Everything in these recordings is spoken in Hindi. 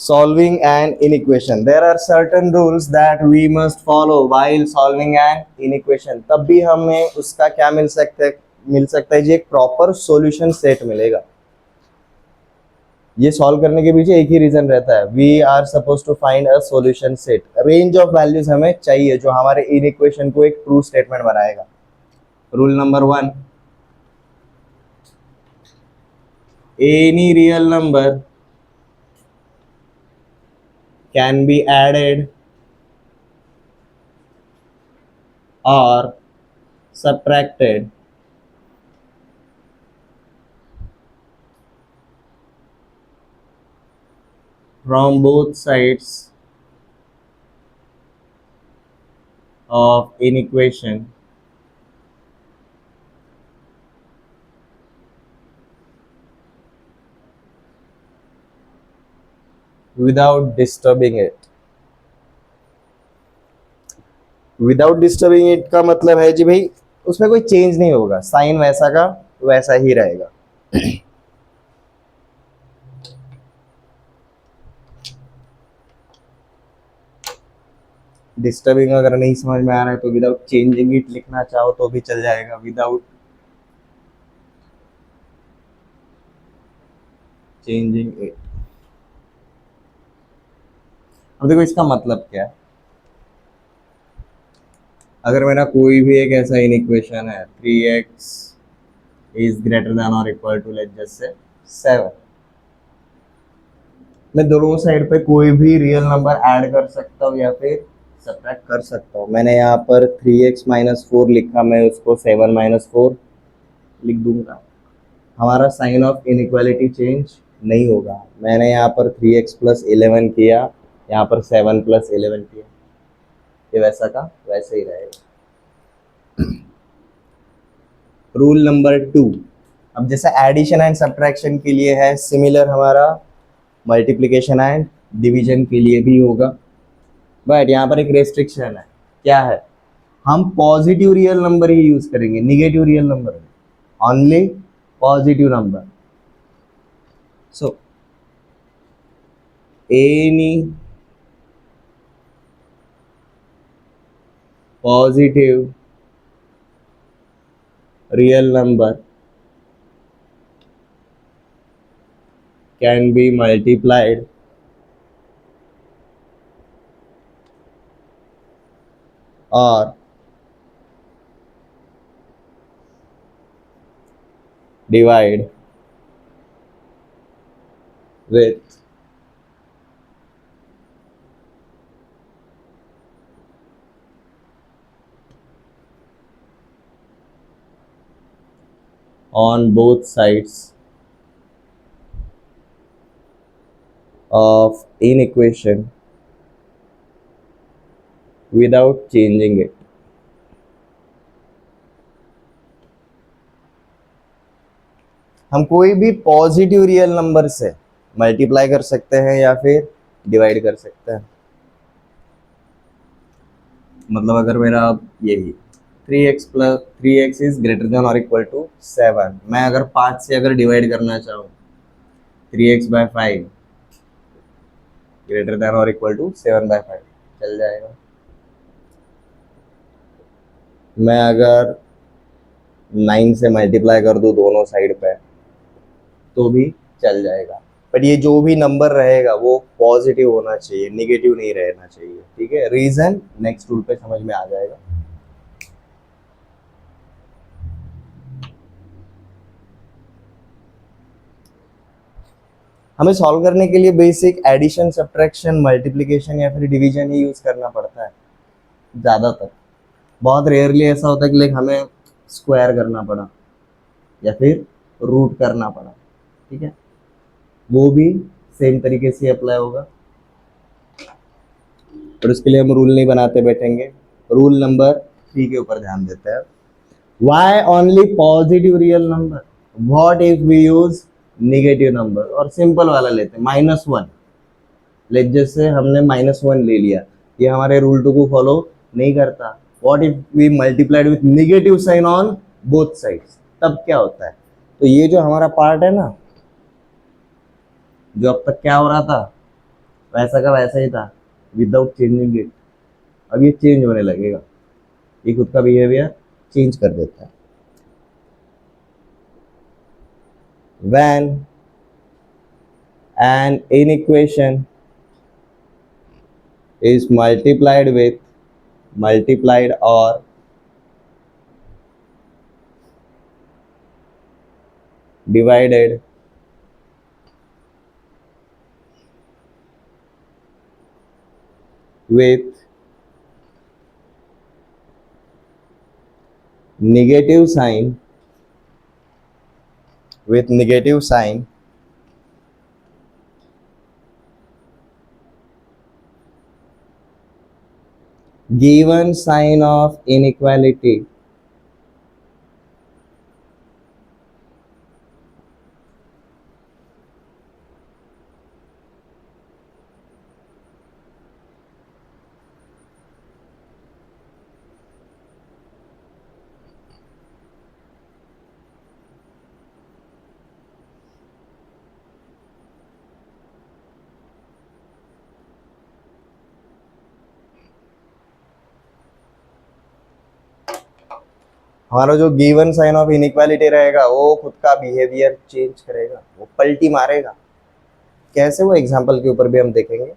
solving an inequation. There are certain rules that we must follow while solving an inequation. तब भी हमें उसका क्या मिल सकता है जी, एक प्रॉपर सॉल्यूशन सेट मिलेगा. ये सॉल्व करने के पीछे एक ही रीजन रहता है, we are suppose to find a solution set. Range of values हमें चाहिए जो हमारे इनइक्वेशन को एक ट्रू स्टेटमेंट बनाएगा. Rule number 1, any real number can be added or subtracted from both sides of an equation without disturbing it. Without disturbing it का मतलब है जी भाई उसमें कोई चेंज नहीं होगा, साइन वैसा का वैसा ही रहेगा. डिस्टर्बिंग अगर नहीं समझ में आ रहा है तो विदाउट चेंजिंग इट लिखना चाहो तो भी चल जाएगा, विदाउट चेंजिंग इट. अब देखो इसका मतलब क्या है. अगर मेरा कोई भी एक ऐसा इनइक्वेशन है 3x इज ग्रेटर देन और equal to let's just say 7, मैं दोनों साइड पे कोई भी रियल नंबर ऐड कर सकता हूँ या फिर सब्ट्रैक्ट कर सकता हूँ. मैंने यहाँ पर 3x माइनस 4 लिखा, मैं उसको 7 माइनस 4 लिख दूंगा, हमारा साइन ऑफ इनइक्वालिटी चेंज नहीं होगा. मैंने यहाँ पर 3x प्लस 11 किया, यहाँ पर 7 प्लस 11 किया, ये वैसा का वैसे ही रहेगा. रूल नंबर 2, अब जैसे एडिशन एंड सब्ट्रैक्शन के लिए है सिमिलर, हमारा मल्टीप्लिकेशन एंड डिवीजन के लिए भी होगा. बट यहाँ पर एक रेस्ट्रिक्शन है, क्या है, हम पॉजिटिव रियल नंबर ही यूज करेंगे, निगेटिव रियल नंबर नहीं, only positive number. So any positive real number can be multiplied or divide with on both sides of an equation without changing it. हम कोई भी पॉजिटिव रियल नंबर से मल्टीप्लाई कर सकते हैं या फिर डिवाइड कर सकते हैं. मतलब अगर मेरा यही 3x इज ग्रेटर देन और इक्वल टू 7, मैं अगर 5 से अगर डिवाइड करना चाहूँ 3x बाय 5 ग्रेटर देन और इक्वल टू 7 बाय 5 चल जाएगा. मैं अगर 9 से मल्टीप्लाई कर दूँ दोनों साइड पे तो भी चल जाएगा. बट ये जो भी नंबर रहेगा वो पॉजिटिव होना चाहिए, निगेटिव नहीं रहना चाहिए. ठीक है, रीजन नेक्स्ट रूल पे समझ में आ जाएगा. हमें सॉल्व करने के लिए बेसिक एडिशन, सब्ट्रैक्शन, मल्टीप्लिकेशन या फिर डिवीजन ही यूज करना पड़ता है ज़्यादातर. बहुत रेयरली ऐसा होता है कि लाइक हमें स्क्वायर करना पड़ा या फिर रूट करना पड़ा. ठीक है, वो भी सेम तरीके से अप्लाई होगा, पर उसके लिए हम रूल नहीं बनाते बैठेंगे. रूल नंबर 3 के ऊपर ध्यान देते हैं. Why only positive real number, what if we use negative number. और सिंपल वाला लेते हैं -1. लेट जैसे हमने -1 ले लिया, ये हमारे रूल 2 को फॉलो नहीं करता. What if we multiplied with negative sign on both sides, तब क्या होता है. तो ये जो हमारा पार्ट है ना, जो अब तक क्या हो रहा था, वैसा का वैसा ही था विदाउट चेंजिंग इट। अब ये चेंज होने लगेगा, ये खुद का बिहेवियर चेंज कर देता है। When an inequation is multiplied or divided with negative sign given sign of inequality हमारा जो गिवन साइन ऑफ इनइक्वालिटी रहेगा वो खुद का बिहेवियर चेंज करेगा, वो पलटी मारेगा। कैसे, वो एग्जांपल के ऊपर भी हम देखेंगे,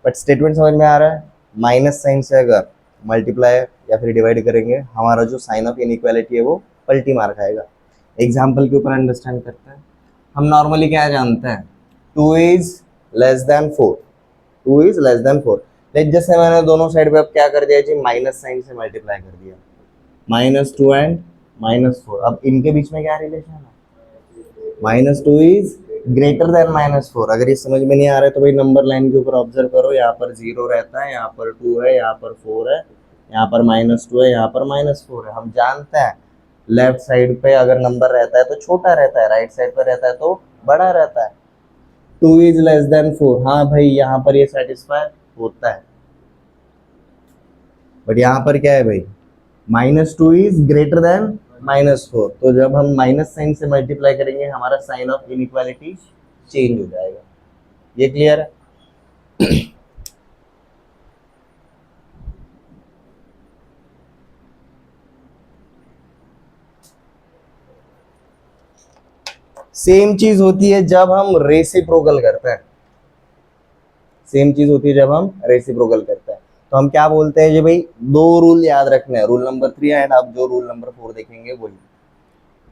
बट स्टेटमेंट समझ में आ रहा है। माइनस साइन से अगर मल्टीप्लाई या फिर डिवाइड करेंगे, हमारा जो साइन ऑफ इनइक्वालिटी है वो पलटी मार खाएगा। एग्जाम्पल के ऊपर अंडरस्टैंड करते हैं। हम नॉर्मली क्या जानते हैं, 2 is less then 4, 2 is less then 4। लेकिन जैसे मैंने दोनों साइड पे अब क्या कर दिया जी, माइनस साइन से मल्टीप्लाई कर दिया, -2 एंड -4। अब इनके बीच में क्या रिलेशन है, -2 इज ग्रेटर देन -4। अगर ये समझ में नहीं आ रहा है तो भाई नंबर लाइन के ऊपर ऑब्जर्व करो, यहाँ पर 0 रहता है, यहाँ पर 2 है, यहाँ पर 4 है, यहाँ पर -2 है, यहाँ पर -4 है। हम जानते हैं लेफ्ट साइड पे अगर नंबर रहता है तो छोटा रहता है, राइट साइड पे रहता है तो बड़ा रहता है। 2 इज लेस देन 4, हाँ भाई यहाँ पर ये सेटिस्फाई होता है, बट यहाँ पर क्या है भाई, -2 इज ग्रेटर देन -4। तो जब हम माइनस साइन से मल्टीप्लाई करेंगे हमारा साइन ऑफ इनइक्वालिटी चेंज हो जाएगा। ये क्लियर है? सेम चीज होती है जब हम रेसिप्रोकल करते हैं, सेम चीज होती है जब हम रेसिप्रोकल करते हैं। तो हम क्या बोलते हैं जी भाई, दो रूल याद रखने हैं, रूल नंबर 3 एंड आप जो रूल नंबर 4 देखेंगे वही।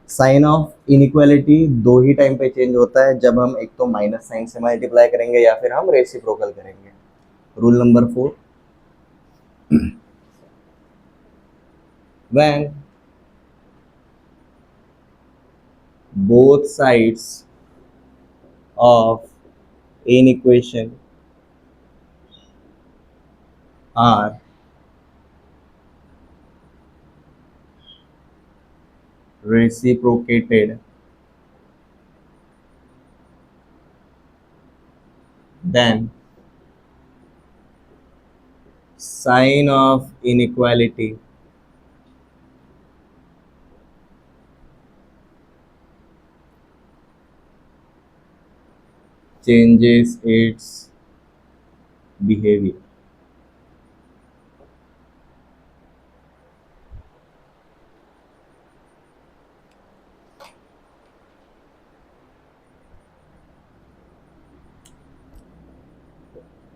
साइन ऑफ इनइक्वालिटी दो ही टाइम पे चेंज होता है, जब हम एक तो माइनस साइन से मल्टीप्लाई करेंगे या फिर हम रेसिप्रोकल करेंगे। Rule number 4, when both sides of an equation are reciprocated, then sign of inequality changes its behavior।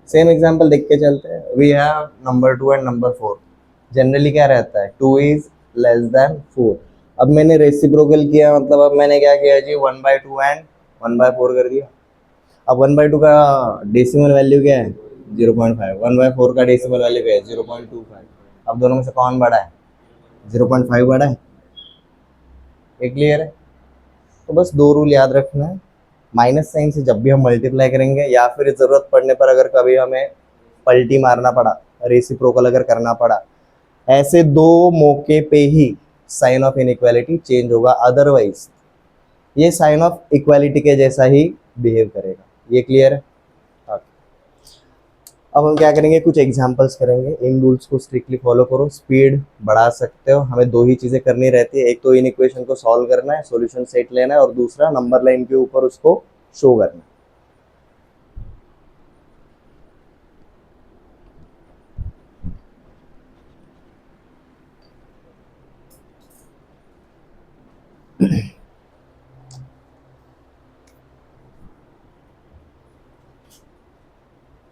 Same example देख के चलते हैं। We have number 2 and number 4। Generally क्या रहता है, 2 इज लेस देन 4। अब मैंने रेसिप्रोकल किया, मतलब अब मैंने क्या किया जी, 1/2 एंड 1/4 कर दिया। अब 1/2 का डेसिमल वैल्यू क्या है, 0.5। 1/4 का डेसिमल वैल्यू क्या है, 0.25। अब दोनों में से कौन बड़ा है, 0.5 बड़ा है। ये क्लियर है? तो बस दो रूल याद रखना है। माइनस साइन से जब भी हम मल्टीप्लाई करेंगे या फिर ज़रूरत पड़ने पर अगर कभी हमें पलटी मारना पड़ा, रेसिप्रोकल अगर करना पड़ा, ऐसे दो मौके पे ही साइन ऑफ इनइक्वालिटी चेंज होगा, अदरवाइज ये साइन ऑफ इक्वालिटी के जैसा ही बिहेव करेगा। ये क्लियर है? अब हम क्या करेंगे, कुछ एग्जांपल्स करेंगे। इन रूल्स को स्ट्रिक्टली फॉलो करो, स्पीड बढ़ा सकते हो। हमें दो ही चीज़ें करनी रहती है, एक तो इन इक्वेशन को सॉल्व करना है, सॉल्यूशन सेट लेना है, और दूसरा नंबर लाइन के ऊपर उसको शो करना है।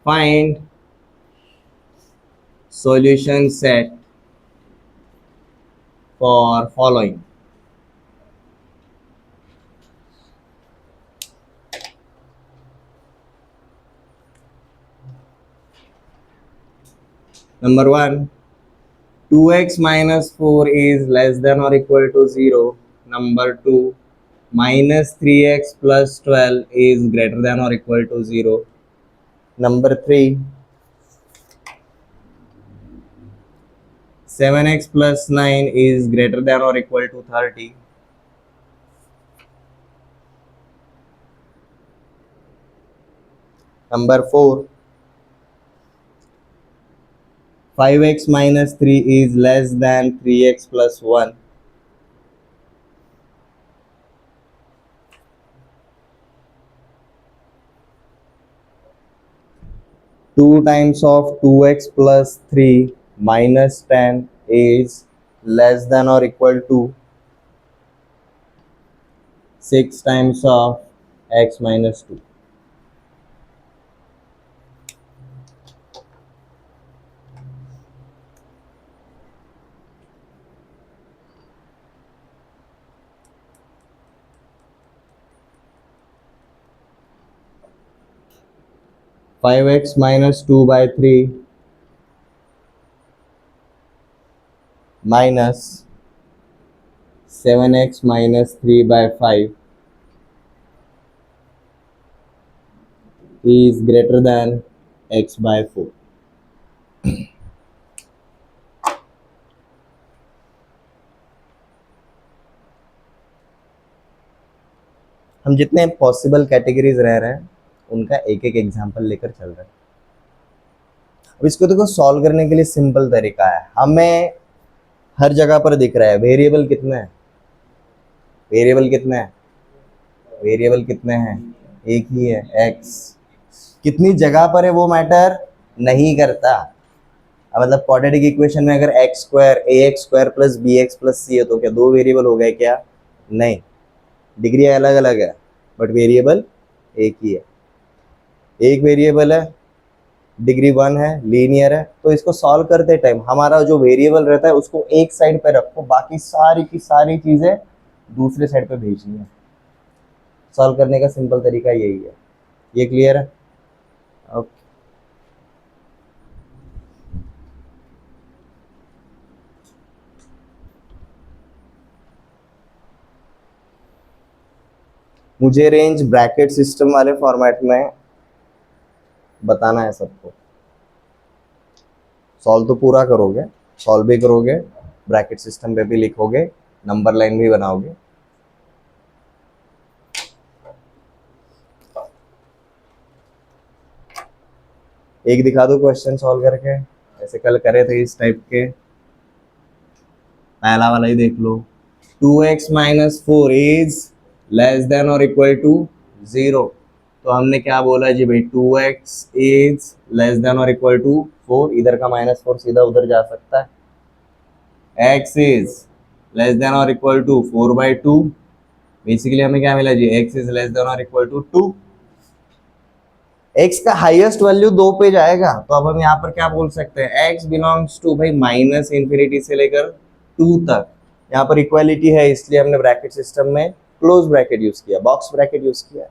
Find solution set for following. Number 1, 2x minus 4 is less than or equal to 0. Number 2, minus 3x plus 12 is greater than or equal to 0. Number 3, 7x plus 9 is greater than or equal to 30. Number 4, 5x minus 3 is less than 3x plus 1. Two times of 2x plus 3 minus 10 is less than or equal to 6 times of x minus 2. Five x minus 2 by 3 minus 7x minus 3 by 5 is greater than x by 4. हम जितने पॉसिबल कैटेगरीज रह रहे हैं उनका एक एक एग्जाम्पल लेकर चल रहे हैं. अब इसको देखो, सॉल्व करने के लिए सिंपल तरीका है. हमें हर जगह पर दिख रहा है वेरिएबल कितने हैं. वेरिएबल कितने हैं? वेरिएबल कितने हैं? एक ही है, x. कितनी जगह पर है वो मैटर नहीं करता. मतलब क्वाड्रेटिक इक्वेशन में अगर x square a x square plus b x plus c है तो क्या दो वेरिएबल हो गए? क्या नहीं, डिग्री अलग अलग है बट वेरिएबल एक ही है. एक वेरिएबल है, डिग्री 1 है, लीनियर है. तो इसको सॉल्व करते टाइम हमारा जो वेरिएबल रहता है उसको एक साइड पे रखो, बाकी सारी की सारी चीजें दूसरे साइड पे भेजनी है. सॉल्व करने का सिंपल तरीका यही है. ये क्लियर है? ओके. मुझे रेंज ब्रैकेट सिस्टम वाले फॉर्मेट में बताना है सबको. सॉल्व तो पूरा करोगे, सॉल्व भी करोगे, ब्रैकेट सिस्टम पे भी लिखोगे, नंबर लाइन भी बनाओगे. एक दिखा दो क्वेश्चन सॉल्व करके, ऐसे कल करे थे इस टाइप के. पहला वाला ही देख लो. 2x minus 4 is less than और इक्वल टू 0. तो हमने क्या बोला जी भाई? 2x इज लेस देन और इक्वल टू 4. इधर का -4 सीधा उधर जा सकता है. x इज लेस देन और इक्वल टू 4/2. बेसिकली हमें क्या मिला जी? x इज लेस देन और इक्वल टू 2. x का हाईएस्ट वैल्यू 2 पे जाएगा. तो अब हम यहाँ पर क्या बोल सकते हैं? x बिलोंग्स टू भाई माइनस इन्फिनिटी से लेकर 2 तक. यहाँ पर इक्वालिटी है इसलिए हमने ब्रैकेट सिस्टम में क्लोज ब्रैकेट यूज किया, बॉक्स ब्रैकेट यूज किया.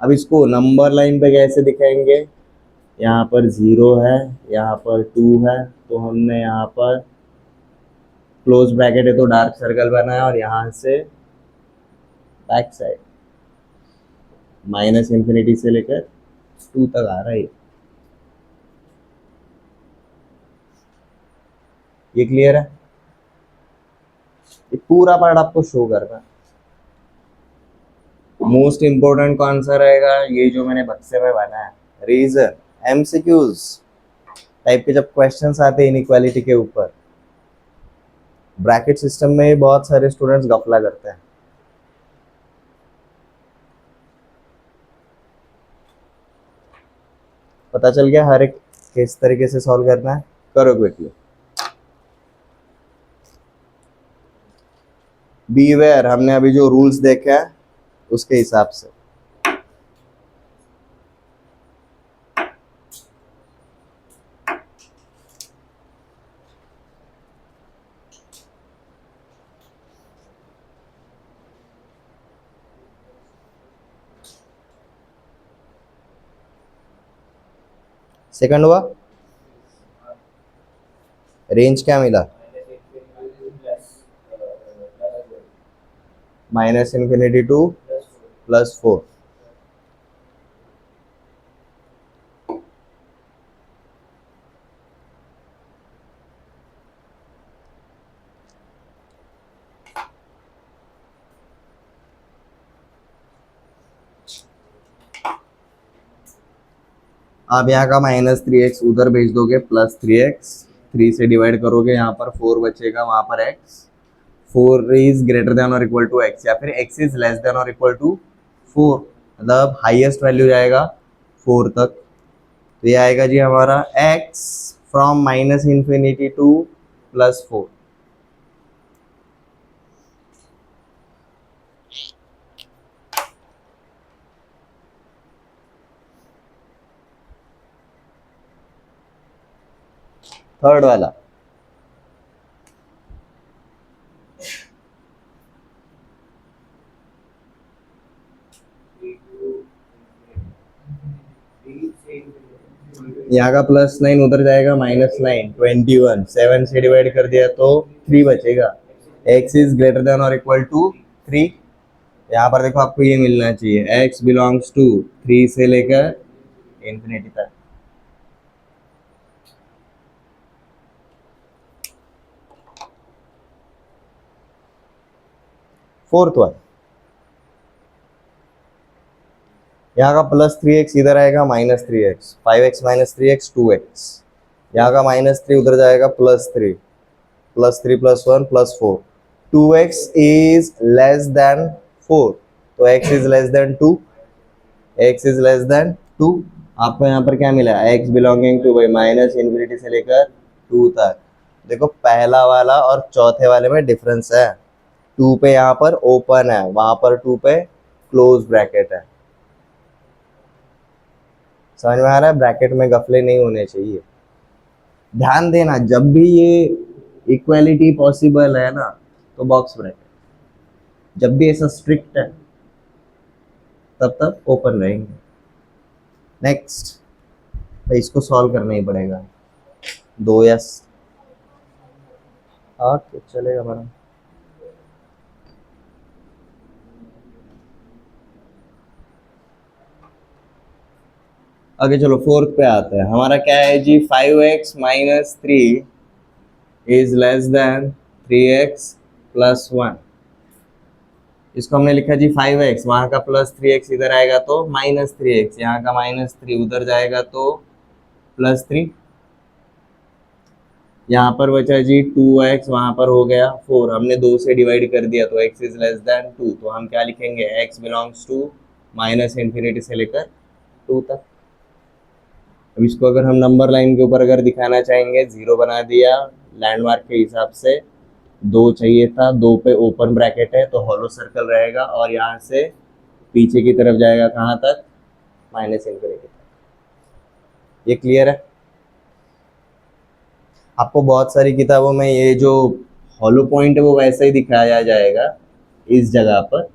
अब इसको नंबर लाइन पे कैसे दिखाएंगे? यहाँ पर 0 है, यहाँ पर 2 है, तो हमने यहाँ पर क्लोज ब्रैकेट है तो डार्क सर्कल बनाया और यहाँ से बैक साइड माइनस इन्फिनिटी से लेकर 2 तक आ रहा है. ये क्लियर है? ये पूरा पार्ट आपको शो करना है. मोस्ट इंपोर्टेंट कौन सा रहेगा? ये जो मैंने बक्से में बनाया है, रीजन. एमसीक्यूज टाइप के जब क्वेश्चंस आते हैं इनइक्वालिटी के ऊपर, ब्रैकेट सिस्टम में बहुत सारे स्टूडेंट्स गफला करते हैं. पता चल गया हर एक किस तरीके से सॉल्व करना है? करो क्विकली. बीवेयर हमने अभी जो रूल्स देखे हैं उसके हिसाब से. सेकंड हुआ, रेंज क्या मिला, -∞ टू +4। आप यहाँ का -3x उधर भेज दोगे, +3x, 3 से डिवाइड करोगे, यहाँ पर 4 बचेगा, वहाँ पर x, 4 इज ग्रेटर देन और इक्वल टू x, या फिर x इज लेस देन और इक्वल टू 4, मतलब हाईएस्ट वैल्यू जाएगा 4 तक। तो ये आएगा जी हमारा x फ्रॉम -∞ टू +4। थर्ड वाला, यहाँ का +9 उधर जाएगा, -9, 21, 7 से डिवाइड कर दिया तो 3 बचेगा, x इज ग्रेटर देन और इक्वल टू 3। यहाँ पर देखो आपको ये मिलना चाहिए, x बिलोंग्स टू 3 से लेकर इंफिनिटी तक। फोर्थ वन, यहाँ का +3x इधर आएगा, -3x, 5x -3x 2x, यहाँ का -3 उधर जाएगा, +3, +3 +1 +4, 2x इज लेस देन 4, तो x is less then 2, x is less then 2। आपको यहाँ पर क्या मिला, x बिलोंगिंग टू भाई -∞ से लेकर 2 तक। देखो पहला वाला और चौथे वाले में डिफरेंस है, 2 पे यहाँ पर ओपन है, वहां पर 2 पे क्लोज ब्रैकेट है। समझ में आ रहा है, ब्रैकेट में गफले नहीं होने चाहिए। ध्यान देना, जब भी ये इक्वालिटी पॉसिबल है ना, तो बॉक्स ब्रैकेट, जब भी ऐसा स्ट्रिक्ट है तब तक ओपन रहेंगे। नेक्स्ट, तो इसको सॉल्व करना ही पड़ेगा, 2 यस, ओके चलेगा मैडम। आगे चलो फोर्थ पे आते हैं, हमारा क्या है जी, 5x - 3 is less then 3x + 1। इसको हमने लिखा जी 5x, वहाँ का +3x इधर आएगा तो -3x, यहाँ का -3 उधर जाएगा तो +3, यहाँ पर बचा जी 2x, वहाँ पर हो गया 4, हमने 2 से डिवाइड कर दिया तो x इज लेस देन 2, तो हम क्या लिखेंगे, x बिलोंग्स टू -∞ से लेकर 2 तक। अब इसको अगर हम नंबर लाइन के ऊपर अगर दिखाना चाहेंगे, 0 बना दिया, लैंडमार्क के हिसाब से 2 चाहिए था, 2 पे ओपन ब्रैकेट है तो हॉलो सर्कल रहेगा, और यहाँ से पीछे की तरफ जाएगा कहाँ तक, -∞ तक। ये क्लियर है? आपको बहुत सारी किताबों में ये जो हॉलो पॉइंट है वो वैसे ही दिखाया जाएगा इस जगह पर,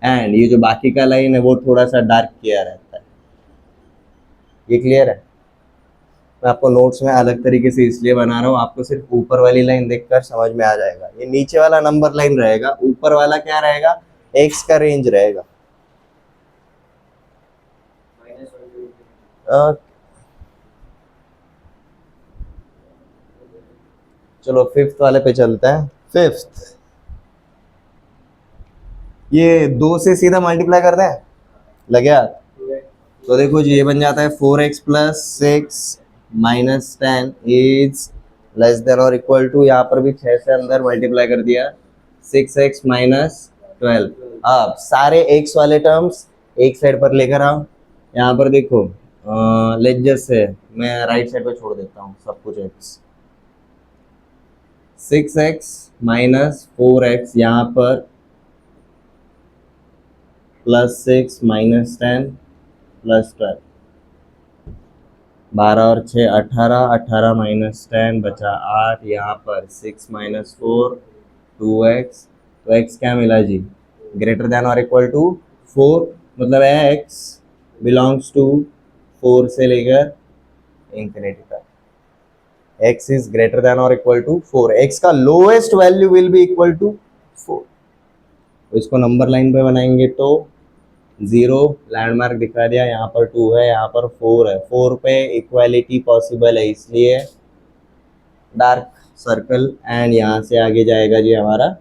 एंड ये जो बाकी का लाइन है वो थोड़ा सा डार्क किया रहता है। ये क्लियर है? मैं आपको नोट्स में अलग तरीके से इसलिए बना रहा हूँ, आपको सिर्फ ऊपर वाली लाइन देखकर समझ में आ जाएगा। ये नीचे वाला नंबर लाइन रहेगा, ऊपर वाला क्या रहेगा, x का रेंज रहेगा। चलो फिफ्थ वाले पे चलते हैं। फिफ्थ, ये 2 से सीधा मल्टीप्लाई करते हैं, लग गया? तो देखो जी ये बन जाता है 4x + 6 - 10 इज लेस देन और इक्वल टू, यहाँ पर भी 6 से अंदर मल्टीप्लाई कर दिया, 6x - 12। अब सारे x वाले टर्म्स एक साइड पर लेकर आओ, यहाँ पर देखो लेट जस्ट से मैं राइट साइड पे छोड़ देता हूँ सब कुछ x, 6x - 4x, यहाँ पर +6 - 10 + 12, 12 और 6 18, 18 - 10 बचा 8, यहाँ पर 6 - 4 2x, तो x क्या मिला जी, ग्रेटर देन और इक्वल टू 4, मतलब x बिलोंग्स टू 4 से लेकर इंफिनिटी तक। x इज ग्रेटर देन और इक्वल टू 4, x का lowest value will be equal to 4। तो इसको नंबर लाइन पे बनाएंगे तो 0 लैंडमार्क दिखा दिया, यहाँ पर 2 है, यहाँ पर 4 है, 4 पे इक्वालिटी पॉसिबल है इसलिए डार्क सर्कल, एंड यहाँ से आगे जाएगा जी हमारा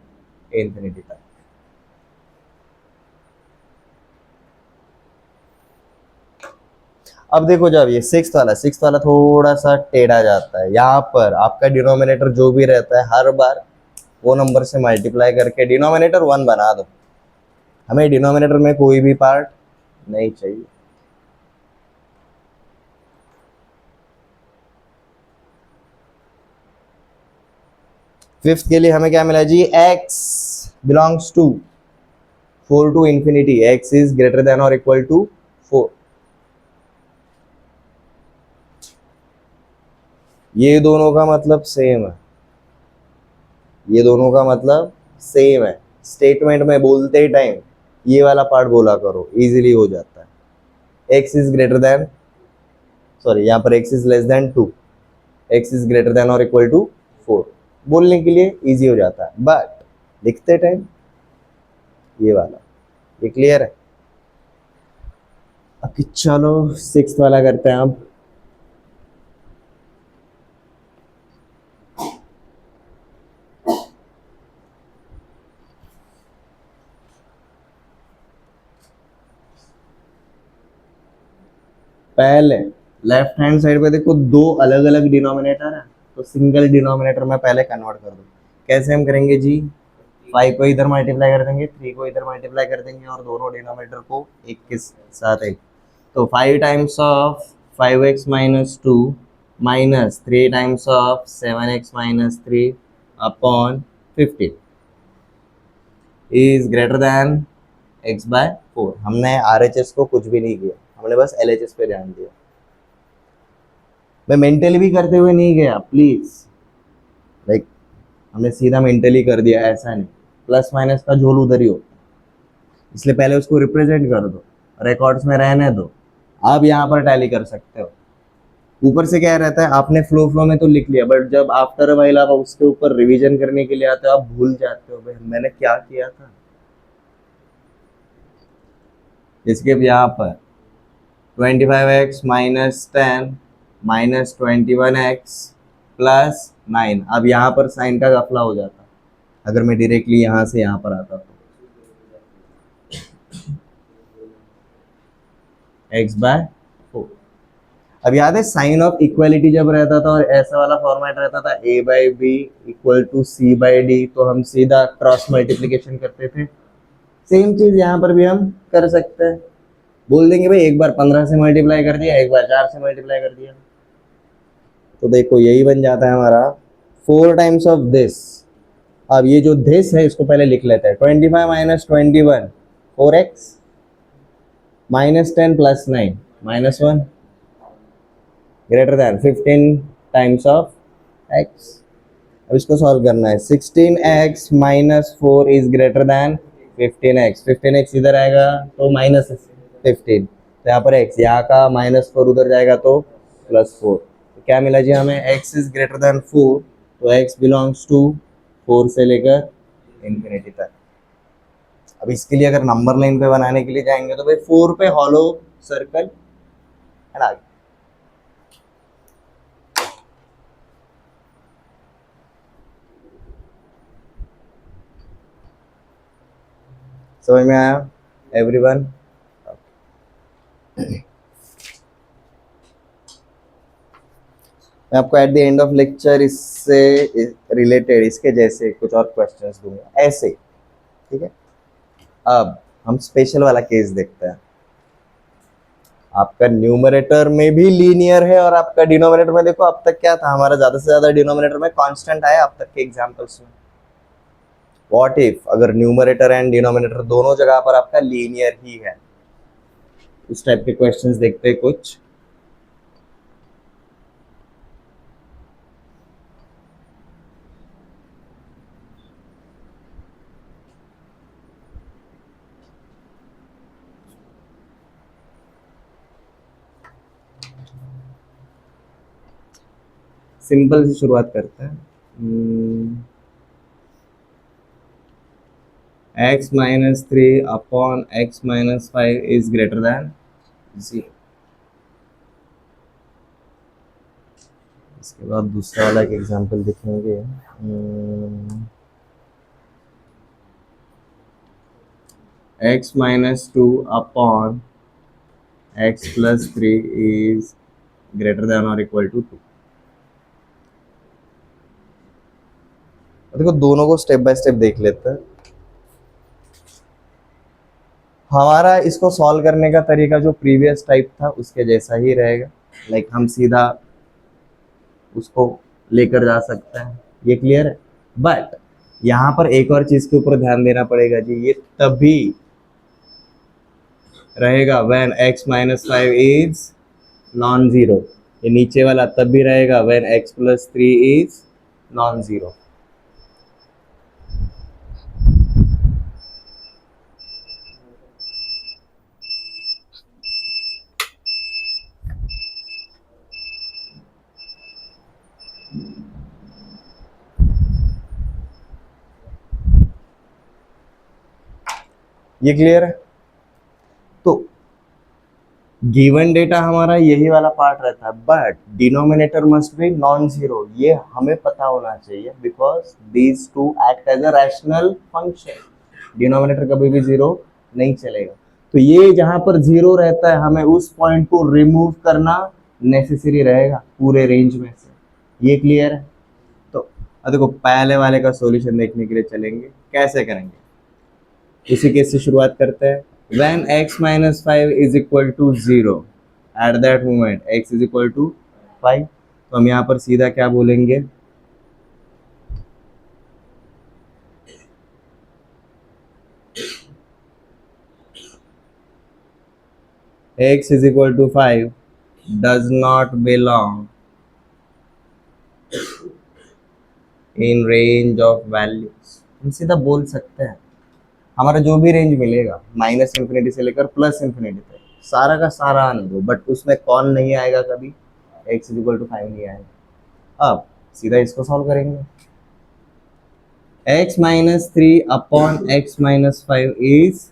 इंफिनिटी तक। अब देखो जब ये सिक्स वाला थोड़ा सा टेढ़ा जाता है, यहाँ पर आपका डिनोमिनेटर जो भी रहता है हर बार वो नंबर से मल्टीप्लाई करके डिनोमिनेटर 1 बना दो, हमें डिनोमिनेटर में कोई भी पार्ट नहीं चाहिए। फिफ्थ के लिए हमें क्या मिला जी, x belongs to 4 to infinity, x is greater than और इक्वल टू 4। ये दोनों का मतलब सेम है, ये दोनों का मतलब सेम है। स्टेटमेंट में बोलते टाइम ये वाला पार्ट बोला करो, इजीली हो जाता है। x is greater then, sorry यहाँ पर x is less then 2, x is greater than और इक्वल टू 4 बोलने के लिए इजी हो जाता है, बट लिखते टाइम ये वाला, ये क्लियर है। अब चलो सिक्स्थ वाला करते हैं। अब पहले लेफ्ट हैंड साइड पे देखो दो अलग अलग डिनोमिनेटर है, तो सिंगल डिनोमिनेटर में पहले कन्वर्ट कर दो। कैसे हम करेंगे जी, 5 को इधर मल्टीप्लाई कर देंगे, 3 को इधर मल्टीप्लाई कर देंगे और दोनों डिनोमिनेटर को एक के साथ एक। तो 5 times of 5x minus 2 minus 3 times of 7x minus 3 upon 15 is greater than x by 4। हमने RHS को कुछ भी नहीं किया, हमने बस LHS पे ध्यान दिया। मैं मेंटली भी करते हुए नहीं गया प्लीज, लाइक हमने सीधा मेंटली कर दिया ऐसा नहीं, प्लस माइनस का झोल उधर ही होता है, इसलिए पहले उसको रिप्रेजेंट कर दो, रिकॉर्ड्स में रहने दो, आप यहाँ पर टैली कर सकते हो। ऊपर से क्या रहता है, आपने फ्लो में तो लिख लिया, बट जब आफ्टर अ व्हाइल आप उसके ऊपर रिवीजन करने के लिए आते हो आप भूल जाते हो भाई मैंने क्या किया था। इसके यहाँ पर 25x minus 10 minus 21x plus 9, अब यहाँ पर साइन का गफला हो जाता अगर मैं डायरेक्टली यहाँ से यहाँ पर आता तो x बाय 4। अब याद है साइन ऑफ इक्वालिटी जब रहता था और ऐसा वाला फॉर्मेट रहता था a by B equal to C by D, तो हम सीधा क्रॉस मल्टीप्लीकेशन करते थे। सेम चीज यहाँ पर भी हम कर सकते हैं, बोल देंगे भाई एक बार 15 से मल्टीप्लाई कर दिया, एक बार 4 से मल्टीप्लाई कर दिया, तो देखो यही बन जाता है हमारा 4 टाइम्स ऑफ दिस। अब ये जो दिस है इसको पहले लिख लेते हैं, 25 minus 21 4x minus 10 plus 9 minus 1 greater than 15 times of x। अब इसको सॉल्व करना है, 16x minus 4 is greater than 15x, 15x इधर आएगा तो माइनस 15, तो यहाँ पर x, यहाँ का -4 उधर जाएगा तो +4, तो क्या मिला जी हमें, x इज ग्रेटर दैन 4, तो x बिलोंग्स टू 4 से लेकर इंफिनिटी तक। अब इसके लिए अगर नंबर लाइन पे बनाने के लिए जाएंगे तो भाई 4 पे हॉलो सर्कल एंड आगे। समझ में आया एवरीवन? मैं आपको at the end of lecture इससे रिलेटेड इसके जैसे कुछ और क्वेश्चंस दूंगा ऐसे, ठीक है। अब हम स्पेशल वाला केस देखते हैं। आपका न्यूमरेटर में भी लीनियर है और आपका डिनोमिनेटर में देखो अब तक क्या था हमारा, ज्यादा से ज्यादा डिनोमिनेटर में कांस्टेंट आया अब तक के एग्जांपल्स में। व्हाट इफ अगर न्यूमरेटर एंड डिनोमिनेटर दोनों जगह पर आपका लीनियर ही है, उस टाइप के क्वेश्चंस देखते हैं कुछ। सिंपल से शुरुआत करते हैं। x minus 3 upon x minus 5 is greater than 0। इसके बाद दूसरा वाला एक एग्जांपल देखेंगे। x minus 2 upon x plus 3 is greater than और इक्वल टू 2। देखो दोनों को स्टेप बाय स्टेप देख लेते हैं। हमारा इसको सॉल्व करने का तरीका जो प्रीवियस टाइप था उसके जैसा ही रहेगा। लाइक हम सीधा उसको लेकर जा सकते हैं, ये क्लियर है। बट यहाँ पर एक और चीज के ऊपर ध्यान देना पड़ेगा जी, ये तभी रहेगा when x minus 5 is non zero. ये नीचे वाला तब भी रहेगा when x plus 3 is non zero. ये क्लियर है। तो गिवन डेटा हमारा यही वाला पार्ट रहता है, but denominator must be non zero. ये हमें पता होना चाहिए because these two act as a rational function. Denominator कभी भी जीरो नहीं चलेगा। तो ये जहां पर जीरो रहता है हमें उस पॉइंट को रिमूव करना नेसेसरी रहेगा पूरे रेंज में से। ये क्लियर है। तो अब देखो पहले वाले का सॉल्यूशन देखने के लिए चलेंगे, कैसे करेंगे उसी केस से शुरुआत करते हैं। when x minus 5 is equal to 0, at that moment x is equal to 5, तो हम यहाँ पर सीधा क्या बोलेंगे, x is equal to 5 does not belong in range of values। हम सीधा बोल सकते हैं हमारा जो भी रेंज मिलेगा माइनस इन्फिनिटी से लेकर प्लस इन्फिनिटी तक सारा का सारा आने दो, बट उसमें कौन नहीं आएगा, कभी x इज इक्वल टू 5 नहीं आएगा। अब सीधा इसको सॉल्व करेंगे। x minus 3 upon x minus 5 is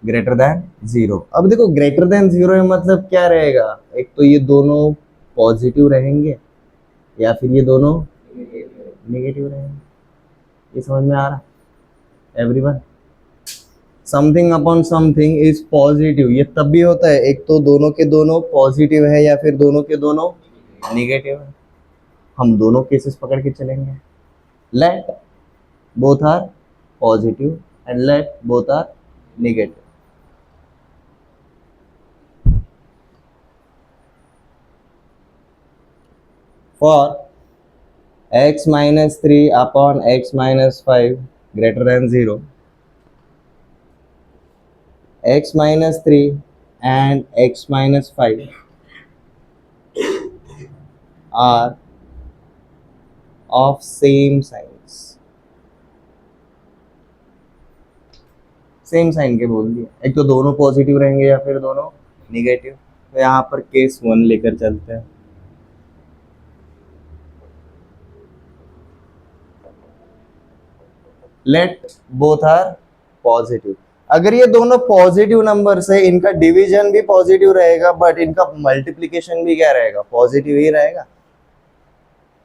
greater than 0। अब देखो ग्रेटर देन 0 है मतलब क्या रहेगा, एक तो ये दोनों पॉजिटिव रहेंगे या फिर ये दोनों नेगेटिव रहेंगे। ये समझ में आ रहा everyone. Something upon something is positive, ये तब भी होता है एक तो दोनों के दोनों पॉजिटिव है या फिर दोनों के दोनों नेगेटिव है। हम दोनों केसेस पकड़ के चलेंगे। Let both are positive and let both are negative. For x minus 3 upon x minus 5 greater than 0, x minus 3 and x minus 5 are of same signs। Same sign के बोल दिया, एक तो दोनों पॉजिटिव रहेंगे या फिर दोनों निगेटिव। तो यहाँ पर केस 1 लेकर चलते हैं। Let both are positive. अगर ये दोनों पॉजिटिव नंबर है इनका डिवीजन भी पॉजिटिव रहेगा बट इनका मल्टीप्लिकेशन भी क्या रहेगा, पॉजिटिव ही रहेगा।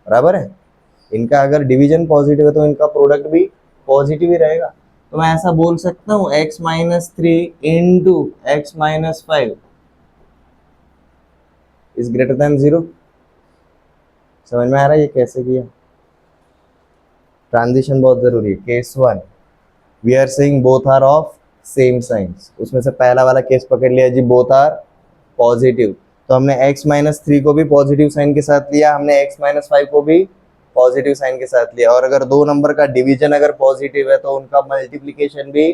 बराबर है। इनका अगर डिवीजन पॉजिटिव है तो इनका प्रोडक्ट भी पॉजिटिव ही रहेगा। तो मैं ऐसा बोल सकता हूँ x minus 3 into x minus 5 is greater than 0। समझ में आ रहा है ये कैसे किया। ट्रांजिशन बहुत जरूरी है। Case 1 we are saying both are of same signs. उसमें से पहला वाला केस पकड़ लिया जी, बोथ आर पॉजिटिव। तो हमने x माइनस 3 को भी पॉजिटिव साइन के साथ लिया, हमने x माइनस 5 को भी पॉजिटिव साइन के साथ लिया। और अगर दो नंबर का डिवीजन अगर पॉजिटिव है तो उनका मल्टीप्लिकेशन भी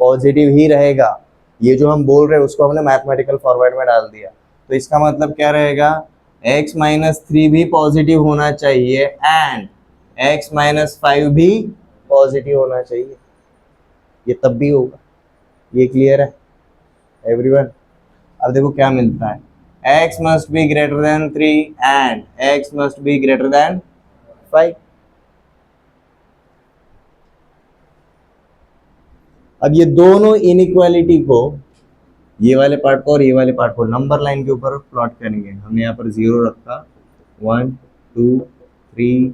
पॉजिटिव ही रहेगा। ये जो हम बोल रहे हैं उसको हमने मैथमेटिकल फॉर्मेट में डाल दिया। तो इसका मतलब क्या रहेगा, x माइनस 3 भी पॉजिटिव होना चाहिए एंड x माइनस 5 भी पॉजिटिव होना चाहिए। ये तब भी होगा। ये क्लियर है एवरीवन। अब देखो क्या मिलता है, x must be greater than 3 and x must be greater than 5. अब ये दोनों इनइक्वालिटी को, ये वाले पार्ट को और ये वाले पार्ट को नंबर लाइन के ऊपर प्लॉट करेंगे। हमने यहाँ पर 0 रखा, 1 2 3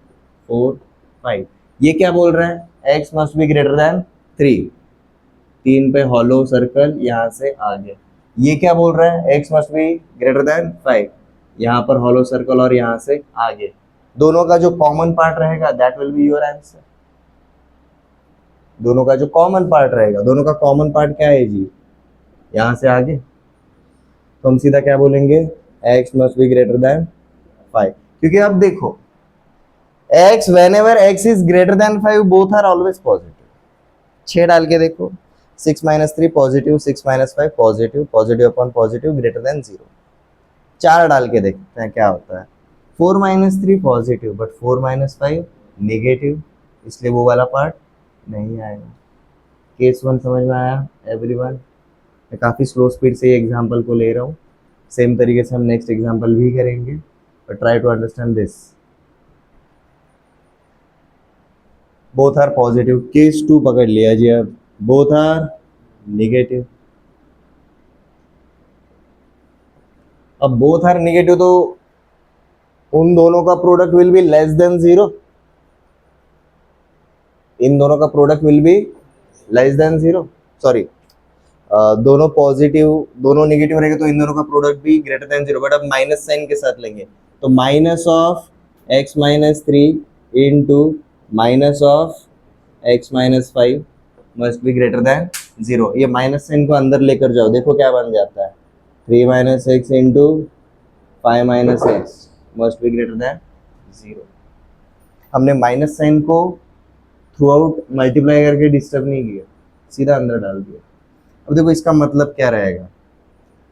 4 5। ये क्या बोल रहा है, x must be greater than 3, 3 पे हॉलो सर्कल यहाँ से आगे। ये क्या बोल रहा है, x must be greater than 5, यहाँ पर हॉलो सर्कल और यहाँ से आगे। दोनों का जो कॉमन पार्ट रहेगा that will be your answer. दोनों का जो कॉमन पार्ट रहेगा, दोनों का कॉमन पार्ट क्या है जी, यहाँ से आगे। तो हम सीधा क्या बोलेंगे, x must be greater than 5, क्योंकि अब देखो x whenever x is greater than 5 both are always positive। 6 डाल के देखो, 6 minus 3 positive, 6 minus 5 positive, positive upon positive greater than 0। 4 डाल के देखते हैं क्या होता है, 4 minus 3 positive but 4 minus 5 negative, इसलिए वो वाला पार्ट नहीं आएगा। केस 1 समझ में आया एवरीवन? मैं काफ़ी स्लो स्पीड से ये एग्जाम्पल को ले रहा हूँ, सेम तरीके से हम नेक्स्ट एग्जाम्पल भी करेंगे, but try to understand this. Both are positive, case 2 पकड़ लिया जी। अब बोथ आर निगेटिव, अब बोथ आर निगेटिव तो उन दोनों का product will be less than 0। इन दोनों का product will be less than 0, sorry दोनों पॉजिटिव दोनों नेगेटिव रहेंगे तो इन दोनों का प्रोडक्ट भी ग्रेटर देन 0। बट अब माइनस साइन के साथ लेंगे तो minus of x minus 3 into minus of x minus 5 must be greater than 0। ये माइनस साइन को अंदर लेकर जाओ, देखो क्या बन जाता है, 3 minus x into 5 minus x must be greater than 0। हमने माइनस साइन को थ्रू आउट मल्टीप्लाई करके डिस्टर्ब नहीं किया, सीधा अंदर डाल दिया। अब देखो इसका मतलब क्या रहेगा,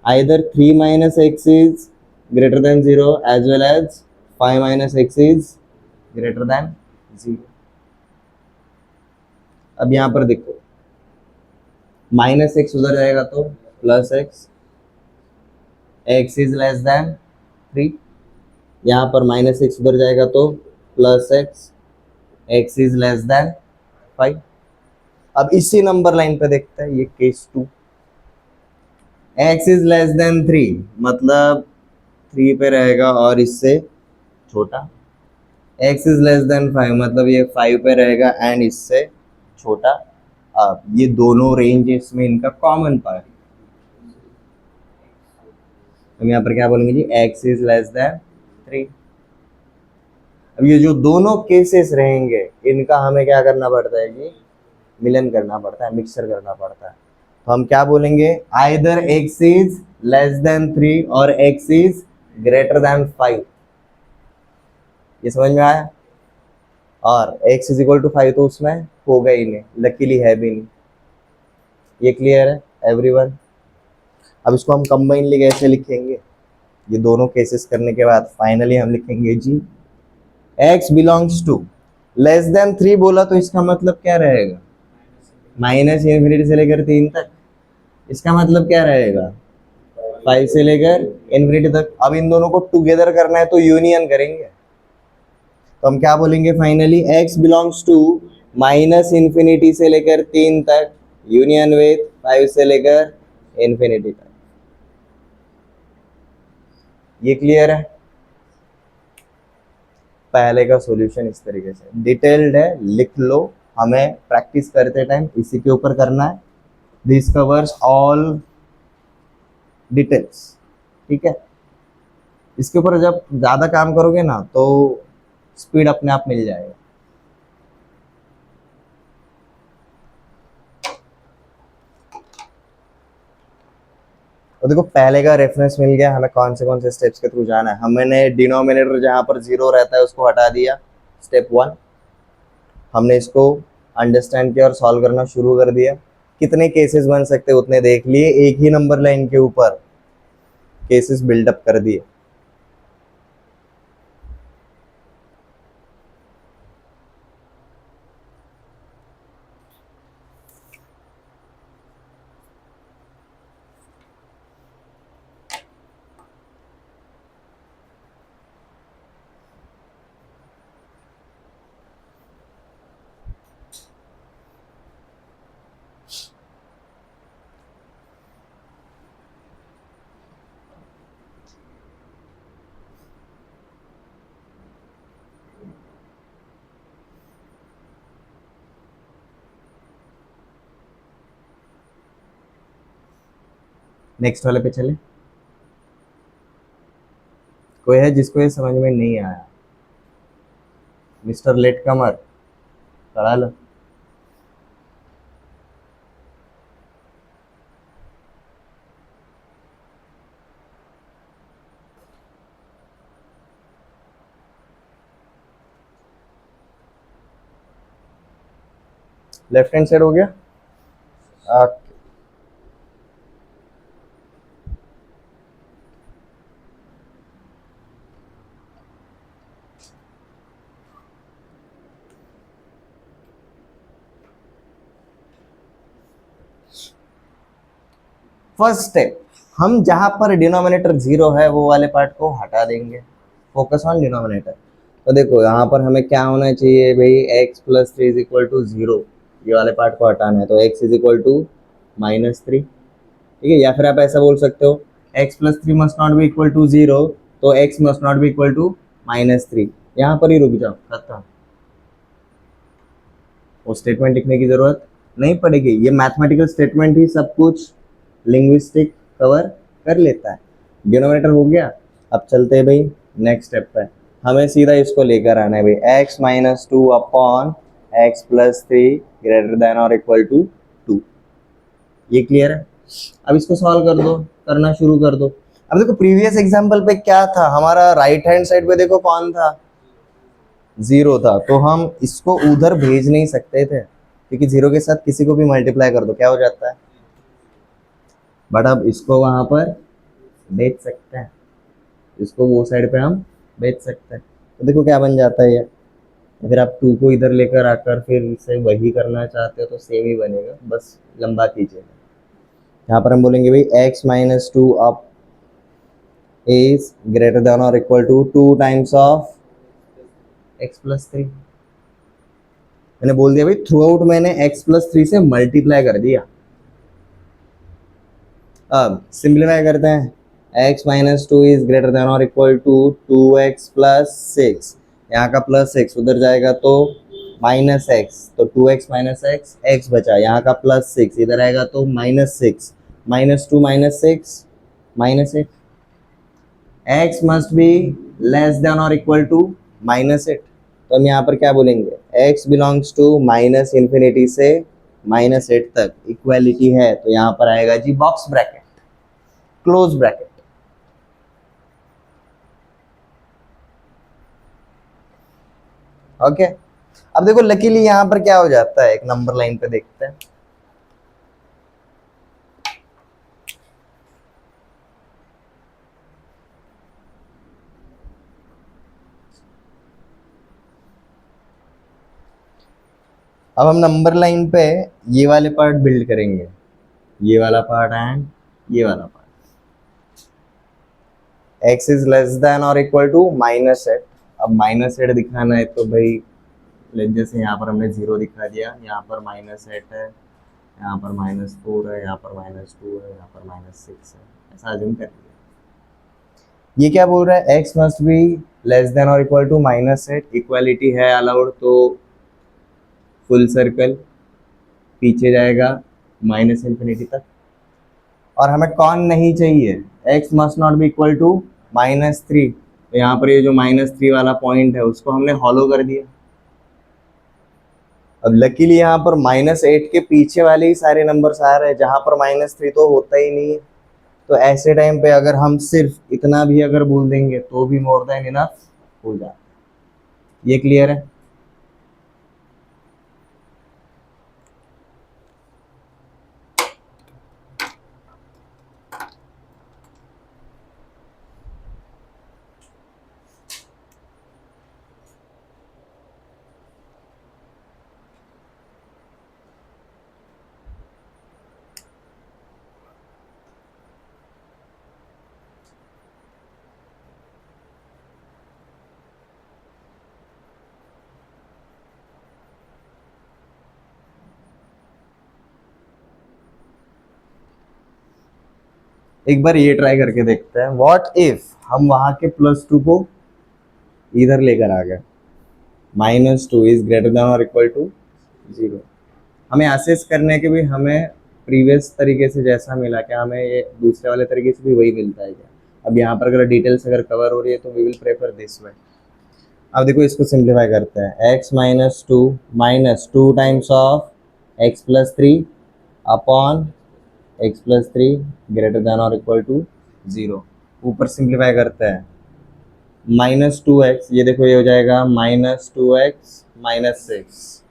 either 3 minus x is greater than 0 as well as 5 minus x is greater than 0। अब यहाँ पर देखो माइनस एक्स उधर जाएगा तो plus x, x is less than 3, यहाँ पर माइनस एक्स उधर जाएगा तो plus x, x is less then 5। अब इसी नंबर लाइन पे देखते हैं ये case 2, x is less than 3 मतलब 3 पे रहेगा और इससे छोटा, x इज लेस देन 5 मतलब ये 5 पे रहेगा एंड इससे छोटा। अब ये दोनों रेंजेस में इनका कॉमन पार्ट, हम यहाँ पर क्या बोलेंगे जी, x इज लेस देन 3। अब ये जो दोनों केसेस रहेंगे इनका हमें क्या करना पड़ता है जी, मिलन करना पड़ता है, मिक्सर करना पड़ता है। तो हम क्या बोलेंगे, either x is less than 3 और x इज ग्रेटर देन 5। ये समझ में आया? और x इज इक्वल टू 5 तो उसमें होगा ही नहीं, लकीली है भी नहीं। ये क्लियर है एवरीवन? अब इसको हम कंबाइनली कैसे लिखेंगे, ये दोनों केसेस करने के बाद फाइनली हम लिखेंगे जी x belongs to less than 3 बोला तो इसका मतलब क्या रहेगा, माइनस इन्फिनिटी से लेकर 3 तक। इसका मतलब क्या रहेगा, 5 से लेकर इन्फिनिटी तक। अब इन दोनों को टुगेदर करना है तो यूनियन करेंगे, तो हम क्या बोलेंगे finally, x belongs to minus infinity से लेकर 3 तक यूनियन विथ 5 से लेकर इन्फिनिटी तक। ये क्लियर है? पहले का सॉल्यूशन इस तरीके से डिटेल्ड है, लिख लो, हमें प्रैक्टिस करते टाइम इसी के ऊपर करना है। दिस कवर्स ऑल डिटेल्स, ठीक है? इसके ऊपर जब ज़्यादा काम करोगे ना तो स्पीड अपने आप मिल जाएगा। तो देखो पहले का रेफरेंस मिल गया, हमें कौन से स्टेप्स के थ्रू जाना है। हमने डिनोमिनेटर जहाँ पर 0 रहता है उसको हटा दिया, स्टेप 1। हमने इसको अंडरस्टैंड किया और सॉल्व करना शुरू कर दिया। कितने केसेस बन सकते उतने देख लिए, एक ही नंबर लाइन के ऊपर केसेस बिल्डअप कर दिए। नेक्स्ट वाले पे चले। कोई है जिसको ये समझ में नहीं आया? मिस्टर लेट कमर, पढ़ा लो। लेफ्ट हैंड साइड हो गया। फर्स्ट स्टेप, हम जहां पर डिनोमिनेटर जीरो है वो वाले पार्ट को हटा देंगे, फोकस ऑन डिनोमिनेटर। तो देखो यहाँ पर हमें क्या होना चाहिए भाई, x plus three is equal to zero, ये वाले पार्ट को हटाना है, तो एक्स इज इक्वल टू -3, ठीक है। या फिर आप ऐसा बोल सकते हो x plus three must not be equal to zero, तो x must not be equal to -3, यहाँ पर ही रुक जाओ, खत्म। वो स्टेटमेंट लिखने की जरूरत नहीं पड़ेगी, ये मैथमेटिकल स्टेटमेंट ही सब कुछ लिंग्विस्टिक कवर कर लेता है। डिनोमिनेटर हो गया। अब चलते हैं भाई नेक्स्ट स्टेप पे, हमें सीधा इसको लेकर आना है भाई, x minus two upon x plus three greater than और इक्वल टू 2। ये क्लियर है? अब इसको सॉल्व कर दो, करना शुरू कर दो। अब देखो प्रीवियस एग्जांपल पे क्या था, हमारा राइट हैंड साइड पे देखो कौन था, जीरो था, तो हम इसको उधर भेज नहीं सकते थे, क्योंकि जीरो के साथ किसी को भी मल्टीप्लाई कर दो क्या हो जाता है, बट अब इसको वहां पर भेज सकते हैं, इसको वो साइड पे हम भेज सकते हैं। तो देखो क्या बन जाता है ये, फिर आप टू को इधर लेकर आकर फिर इसे वही करना चाहते हो तो सेम ही बनेगा, बस लंबा कीजिएगा। यहाँ पर हम बोलेंगे भाई x minus two up is greater than और equal to 2 times of x plus three. मैंने बोल दिया भाई थ्रू आउट मैंने एक्स प्लस थ्री से मल्टीप्लाई कर दिया। अब सिंप्लीफाई करते हैं, x minus two is greater than और equal to 2x plus six, यहाँ का प्लस एक्स उधर जाएगा तो माइनस एक्स, तो 2x माइनस एक्स, एक्स बचा, यहाँ का प्लस सिक्स इधर आएगा तो -6, -2 -6 -8, x must be less than और इक्वल टू -8। तो हम यहाँ पर क्या बोलेंगे, x belongs to minus infinity से -8 तक इक्वालिटी है, तो यहाँ पर आएगा जी box bracket, close bracket. Okay, अब देखो लकीली यहां पर क्या हो जाता है, एक नंबर लाइन पे देखते हैं। अब हम नंबर लाइन पे ये वाले पार्ट बिल्ड करेंगे, ये वाला पार्ट एंड ये वाला part. x is less than और इक्वल टू -8। अब -8 दिखाना है तो भाई जैसे यहाँ पर हमने 0 दिखा दिया, यहाँ पर -8 है, यहाँ पर -4 है, यहाँ पर -2 है, यहाँ पर -6 है, ऐसा अज्यूम कर लिया। ये क्या बोल रहा है, x must be less than और इक्वल टू -8, इक्वालिटी है अलाउड, तो फुल सर्कल पीछे जाएगा माइनस इन्फिनिटी तक। और हमें कौन नहीं चाहिए, x must not be equal to -3, तो यहाँ पर ये जो -3 वाला पॉइंट है उसको हमने हॉलो कर दिया। अब लकीली यहाँ पर -8 के पीछे वाले ही सारे नंबर्स आ रहे हैं, जहाँ पर -3 तो होता ही नहीं है, तो ऐसे टाइम पे अगर हम सिर्फ इतना भी अगर बोल देंगे तो भी मोर देन इनफ हो जाए। ये क्लियर है? एक बार ये ट्राई करके देखते हैं, व्हाट इफ हम वहां के +2 को इधर लेकर आ गए, -2 इज ग्रेटर देन और इक्वल टू 0। हमें असेस करने के भी हमें प्रीवियस तरीके से जैसा मिला, क्या हमें ये दूसरे वाले तरीके से भी वही मिलता है क्या? अब यहाँ पर अगर डिटेल्स अगर कवर हो रही है तो we will prefer this way. अब देखो इसको सिंप्लीफाई करते हैं, x - 2 times of x+3 upon x+3 greater than और इक्वल टू 0। ऊपर सिंप्लीफाई करते हैं, -2x, ये देखो ये हो जाएगा -2x - 6,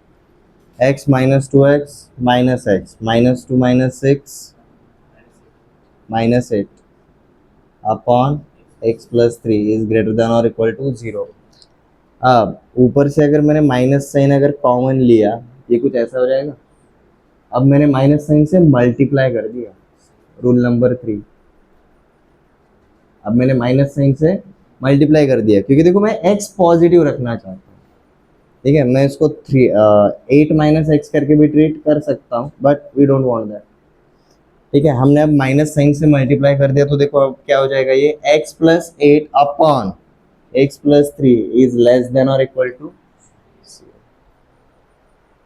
x - 2x - x, -2 - 6 -8 upon x+3 is greater than और इक्वल टू 0। अब ऊपर से अगर मैंने माइनस साइन अगर कॉमन लिया, ये कुछ ऐसा हो जाएगा। अब मैंने माइनस साइन से मल्टीप्लाई कर दिया, रूल नंबर 3। अब मैंने माइनस साइन से मल्टीप्लाई कर दिया क्योंकि देखो मैं x पॉजिटिव रखना चाहता हूँ, ठीक है। मैं इसको 8 - x करके भी ट्रीट कर सकता हूँ, but we don't want that, ठीक है। हमने अब माइनस साइन से मल्टीप्लाई कर दिया तो देखो अब क्या हो जाएगा, ये x+8 upon x+3 is less than और इक्वल टू,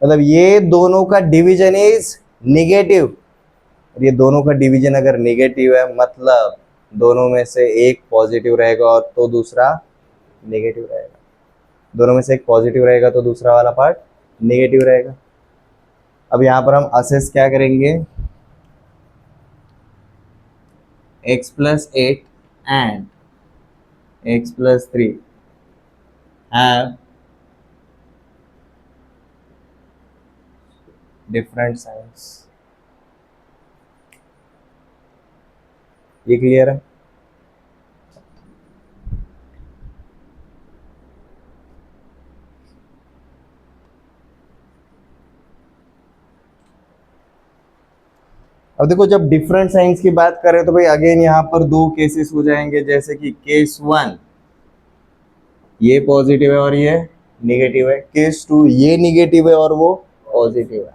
मतलब ये दोनों का डिवीजन इज निगेटिव। और ये दोनों का डिवीजन अगर निगेटिव है मतलब दोनों में से एक पॉजिटिव रहेगा और तो दूसरा नेगेटिव रहेगा। दोनों में से एक पॉजिटिव रहेगा तो दूसरा वाला पार्ट नेगेटिव रहेगा। अब यहाँ पर हम असेस क्या करेंगे, x+8 and x+3 have different signs। ये क्लियर है? अब देखो जब डिफरेंट साइंस की बात करें तो भाई अगेन यहाँ पर दो केसेस हो जाएंगे, जैसे कि केस 1 ये पॉजिटिव है और ये निगेटिव है, केस 2 ये निगेटिव है और वो पॉजिटिव है।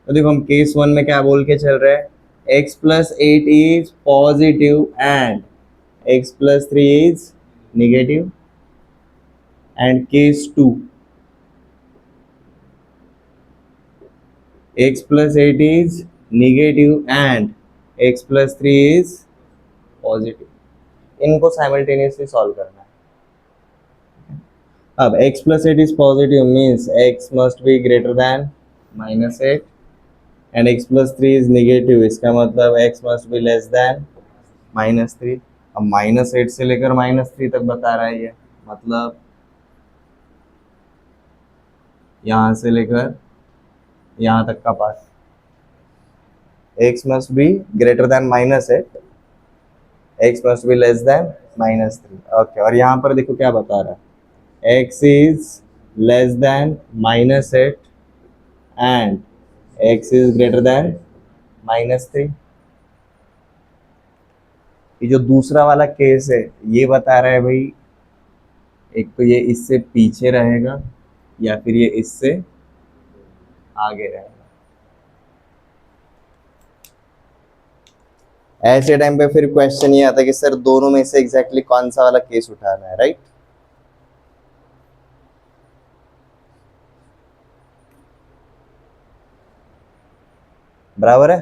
तो देखो हम केस 1 में क्या बोल के चल रहे हैं, x+8 is positive and x+3 is negative, and case 2 x+8 is negative and x+3 is positive. इनको साइमल्टेनियसली सॉल्व करना है। अब x+8 is positive means x must be greater than -8 and x+3 is negative, इसका मतलब x must be less than -3। अब -8 से लेकर -3 तक बता रहा है ये, मतलब यहाँ से लेकर यहाँ तक का part x must be greater than -8, x must be less than -3। Okay, और यहाँ पर देखो क्या बता रहा है, x is less than -8 and x is greater than -3। ये जो दूसरा वाला केस है ये बता रहा है भाई, एक तो ये इससे पीछे रहेगा या फिर ये इससे आगे रहेगा। ऐसे टाइम पे फिर क्वेश्चन ये आता है कि सर दोनों में से एग्जैक्टली कौन सा वाला केस उठाना है, राइट? बराबर है।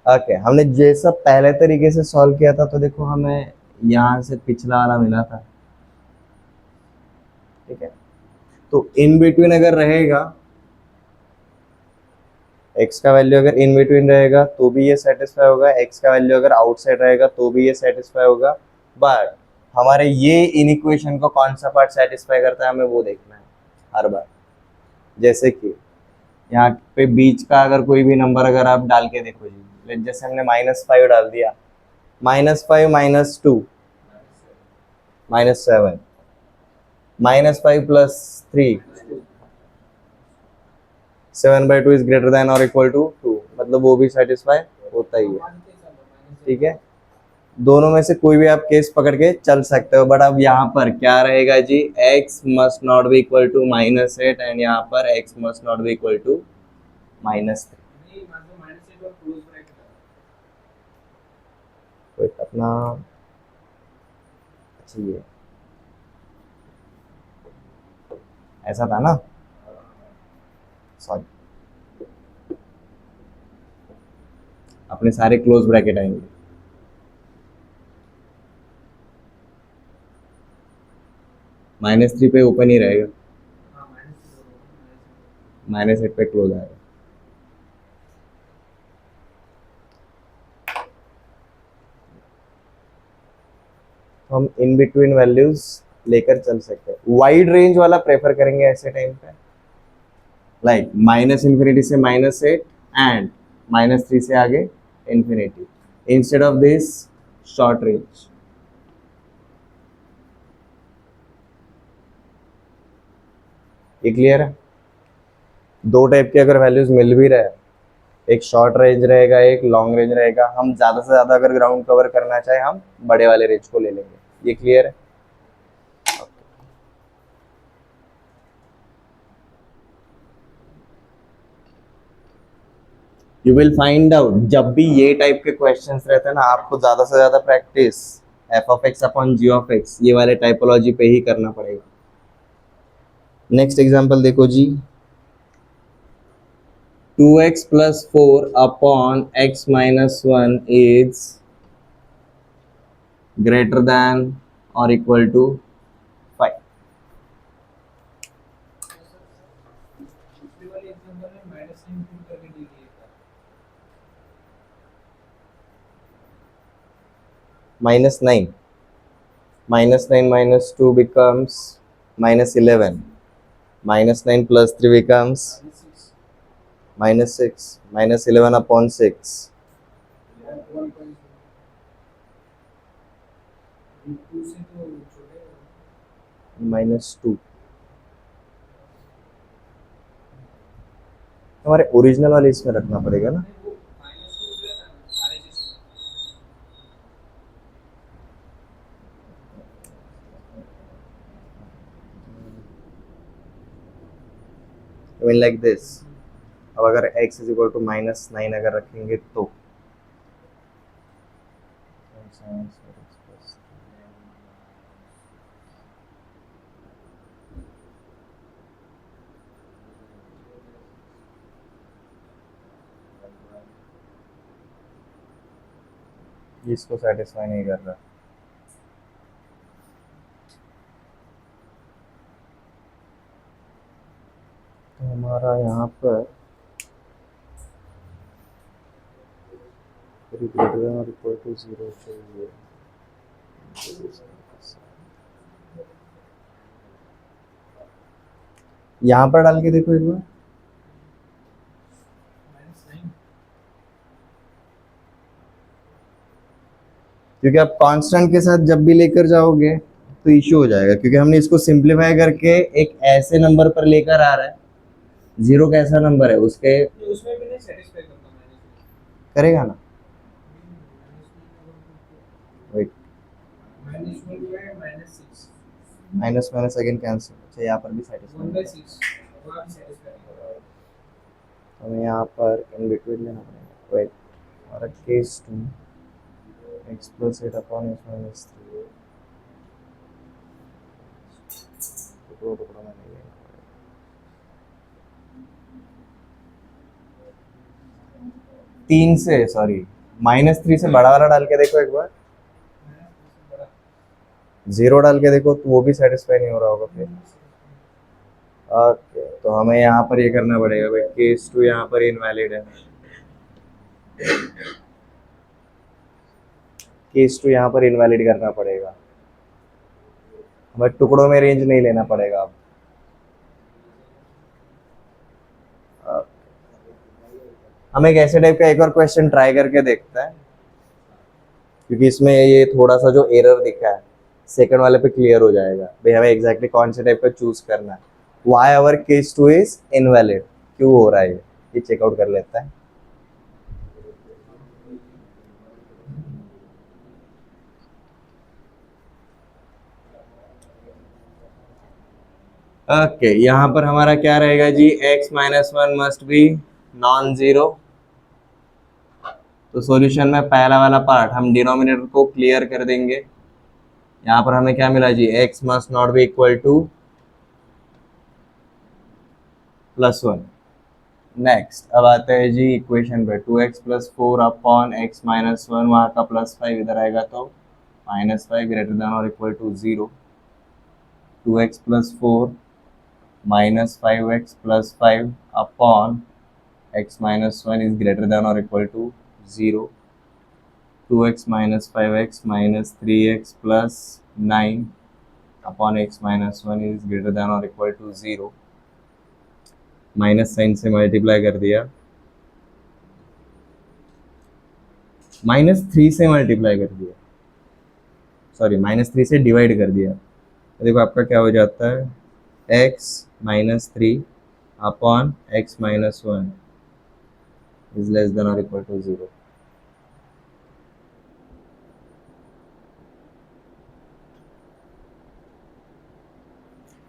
ओके, हमने जैसा पहले तरीके से सॉल्व किया था तो देखो हमें यहाँ से पिछला वाला मिला था, ठीक है। तो इन बिटवीन अगर रहेगा, x का वैल्यू अगर इन बिटवीन रहेगा तो भी ये सेटिस्फाई होगा, x का वैल्यू अगर आउटसाइड रहेगा तो भी ये सेटिस्फाई होगा। बट हमारे ये इन इक्वेशन को कौन सा पार्ट सेटिस्फाई करता है हमें वो देखना है हर बार। जैसे कि यहाँ पे बीच का अगर कोई भी नंबर अगर आप डाल के देखो जी, जैसे हमने -5 डाल दिया, -5 - 2 -7, -5 + 3 7/2 इज ग्रेटर देन और इक्वल टू 2, मतलब वो भी सेटिस्फाई होता ही है, ठीक है। दोनों में से कोई भी आप केस पकड़ के चल सकते हो, बट अब यहाँ पर क्या रहेगा जी, x must not be equal to -8 and यहाँ पर x must not be equal to -3। कोई अपना चाहिए, ऐसा था ना, सॉरी। अपने सारे क्लोज ब्रैकेट आएंगे। -3 पे ओपन ही रहेगा, -8 पे क्लोज आएगा। हम इन बिटवीन वैल्यूज लेकर चल सकते हैं। वाइड रेंज वाला प्रेफर करेंगे ऐसे टाइम पे, लाइक -∞ से -8 एंड -3 से आगे infinity, instead of this short range. ये क्लियर है? दो टाइप के अगर वैल्यूज मिल भी रहे, एक शॉर्ट रेंज रहेगा, एक लॉन्ग रेंज रहेगा, हम ज्यादा से ज्यादा अगर ग्राउंड कवर करना चाहे हम बड़े वाले रेंज को ले लेंगे। ये क्लियर है? यू विल फाइंड आउट, जब भी ये टाइप के क्वेश्चंस रहते हैं ना, आपको ज्यादा से ज्यादा प्रैक्टिस f(x)/g(x) ये वाले टाइपोलॉजी पे ही करना पड़ेगा। नेक्स्ट एग्जांपल देखो जी, 2x + 4/x - 1 is greater than or equal to 5। -9 -2 becomes -11, -9 + 3 becomes -6, -11/6 -2। हमारे ओरिजिनल वाले इसमें रखना पड़ेगा ना। I mean like this। अब अगर x = -9 अगर रखेंगे तो इसको सेटिस्फाई नहीं कर रहा। तो हमारा यहाँ पर > 0 चाहिए। यहाँ पर डाल के देखो एक बार, क्योंकि आप कांस्टेंट के साथ जब भी लेकर जाओगे तो इश्यू हो जाएगा, क्योंकि हमने इसको सिंप्लीफाई करके एक ऐसे नंबर पर लेकर आ रहा है। 0 कैसा नंबर है, उसके उसमें भी नहीं सेटिस्फाई करेगा ना। Wait, minus again cancel. अच्छा, यहाँ पर भी सेटिस्फाई, हमें यहाँ पर इन बिटवीन लेना पड़ेगा। वेट, और केस 2 x + 8/x - 3 टुकड़ों में नहीं लेना पड़ेगा। 3 से, सॉरी, -3 से बड़ा वाला डाल के देखो एक बार, 0 डाल के देखो तो वो भी सेटिस्फाई नहीं हो रहा होगा फिर। ओके, तो हमें यहाँ पर ये करना पड़ेगा भाई, केस 2 यहाँ पर इनवैलिड है, केस 2 यहाँ पर इनवैलिड करना पड़ेगा, हमें टुकड़ों में रेंज नहीं लेना पड़ेगा अब। हम एक ऐसे टाइप का एक और क्वेश्चन ट्राई करके देखते हैं, क्योंकि इसमें ये थोड़ा सा जो एरर दिखा है सेकंड वाले पे क्लियर हो जाएगा भाई, हमें एग्जैक्टली कौन से टाइप का चूज करना है। Why our case 2 is invalid, क्यों हो रहा है ये चेकआउट कर लेता है। ओके, यहाँ पर हमारा क्या रहेगा जी, x - 1 must be non zero. तो सॉल्यूशन में पहला वाला पार्ट हम डिनोमिनेटर को क्लियर कर देंगे। यहाँ पर हमें क्या मिला जी, x must not be equal to +1। Next अब आते हैं जी इक्वेशन पे, 2x+4 upon x minus one, वहाँ का +5 इधर आएगा तो -5 ग्रेटर देन और equal to 0। 2x+4 minus 5x+5 upon x minus one is greater than और equal to 0। 2x minus 5x minus 3x plus 9 upon x minus one is greater than और इक्वल टू 0। माइनस साइन से मल्टीप्लाई कर दिया, -3 से मल्टीप्लाई कर दिया, सॉरी -3 से डिवाइड कर दिया, तो देखो आपका क्या हो जाता है, x-3 upon x minus one is less than और equal to 0।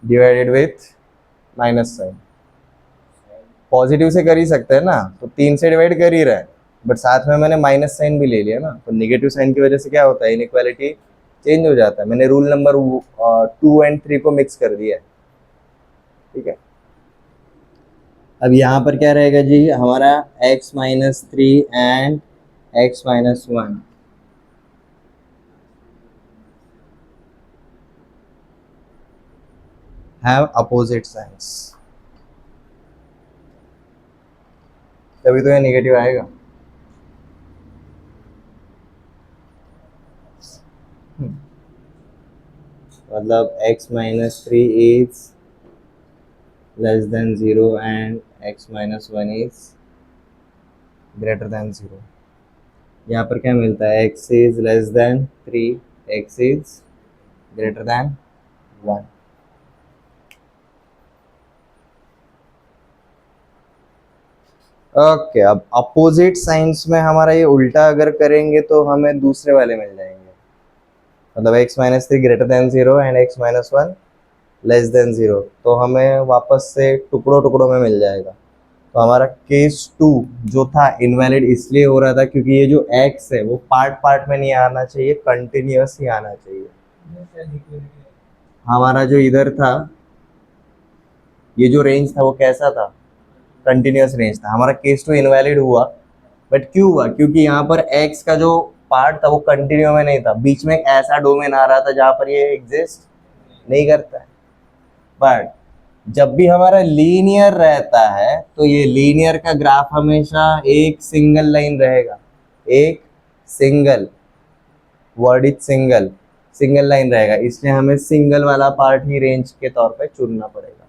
Divided with minus sign, positive से कर ही सकते हैं ना, तो 3 से डिवाइड कर ही रहा है, बट साथ में मैंने माइनस साइन भी ले लिया ना, तो नेगेटिव साइन की वजह से क्या होता है, इनइक्वालिटी चेंज हो जाता है। मैंने रूल नंबर 2 एंड 3 को मिक्स कर दिया है, ठीक है। अब यहाँ पर क्या रहेगा जी हमारा x-3 and x-1 have opposite signs, तभी तो ये नेगेटिव आएगा। मतलब x-3 is less than 0 and x-1 is greater than 0। यहाँ पर क्या मिलता है, x is less than 3, x is greater then 1। Okay, अब अपोजिट साइंस में हमारा ये उल्टा अगर करेंगे तो हमें दूसरे वाले मिल जाएंगे, मतलब x-3 greater than 0 and x-1 less than 0, तो हमें वापस से टुकड़ों टुकड़ों में मिल जाएगा। तो हमारा केस 2 जो था इनवैलिड इसलिए हो रहा था क्योंकि ये जो x है वो पार्ट पार्ट में नहीं आना चाहिए, कंटिन्यूअस ही आना चाहिए। हमारा जो इधर था, ये जो रेंज था वो कैसा था, कंटिन्यूअस रेंज था। हमारा केस 2 इनवैलिड हुआ, बट क्यों हुआ, क्योंकि यहाँ पर x का जो पार्ट था वो कंटिन्यू में नहीं था, बीच में एक ऐसा डोमेन आ रहा था जहाँ पर ये एग्जिस्ट नहीं करता है। बट जब भी हमारा लीनियर रहता है तो ये लीनियर का ग्राफ हमेशा एक सिंगल लाइन रहेगा, एक single word is single single line रहेगा, इसलिए हमें सिंगल वाला पार्ट ही रेंज के तौर पे चुनना पड़ेगा,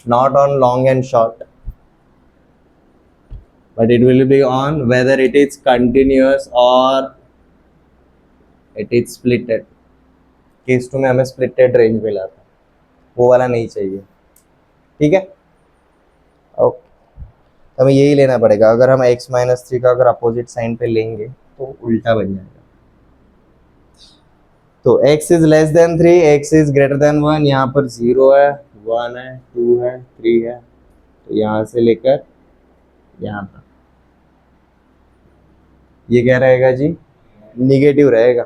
not on long and short, but it will be on whether it is continuous or it is splitted। Case 2 में हमें स्प्लिटेड रेंज मिला था, वो वाला नहीं चाहिए, ठीक है। ओके, हमें यही लेना पड़ेगा, अगर हम x-3 का अगर अपोजिट साइन पे लेंगे तो उल्टा बन जाएगा। तो x is less than 3, x is greater then 1, यहाँ पर 0 है, 1 है, 2 है, 3 है, तो यहाँ से लेकर यहाँ तक ये क्या रहेगा जी, निगेटिव रहेगा।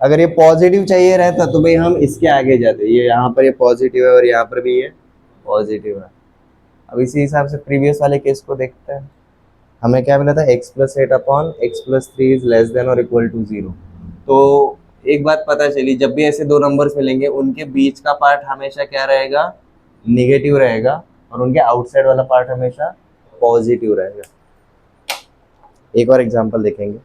अगर ये पॉजिटिव चाहिए रहता तो भाई हम इसके आगे जाते, ये यहाँ पर ये पॉजिटिव है और यहाँ पर भी ये पॉजिटिव है। अब इसी हिसाब से प्रीवियस वाले केस को देखते हैं, हमें क्या मिला था, x+8 upon x+3 is less than और इक्वल टू 0। तो एक बात पता चली, जब भी ऐसे दो नंबर्स मिलेंगे उनके बीच का पार्ट हमेशा क्या रहेगा, निगेटिव रहेगा, और उनके आउटसाइड वाला पार्ट हमेशा पॉजिटिव रहेगा। एक और एग्जांपल देखेंगे,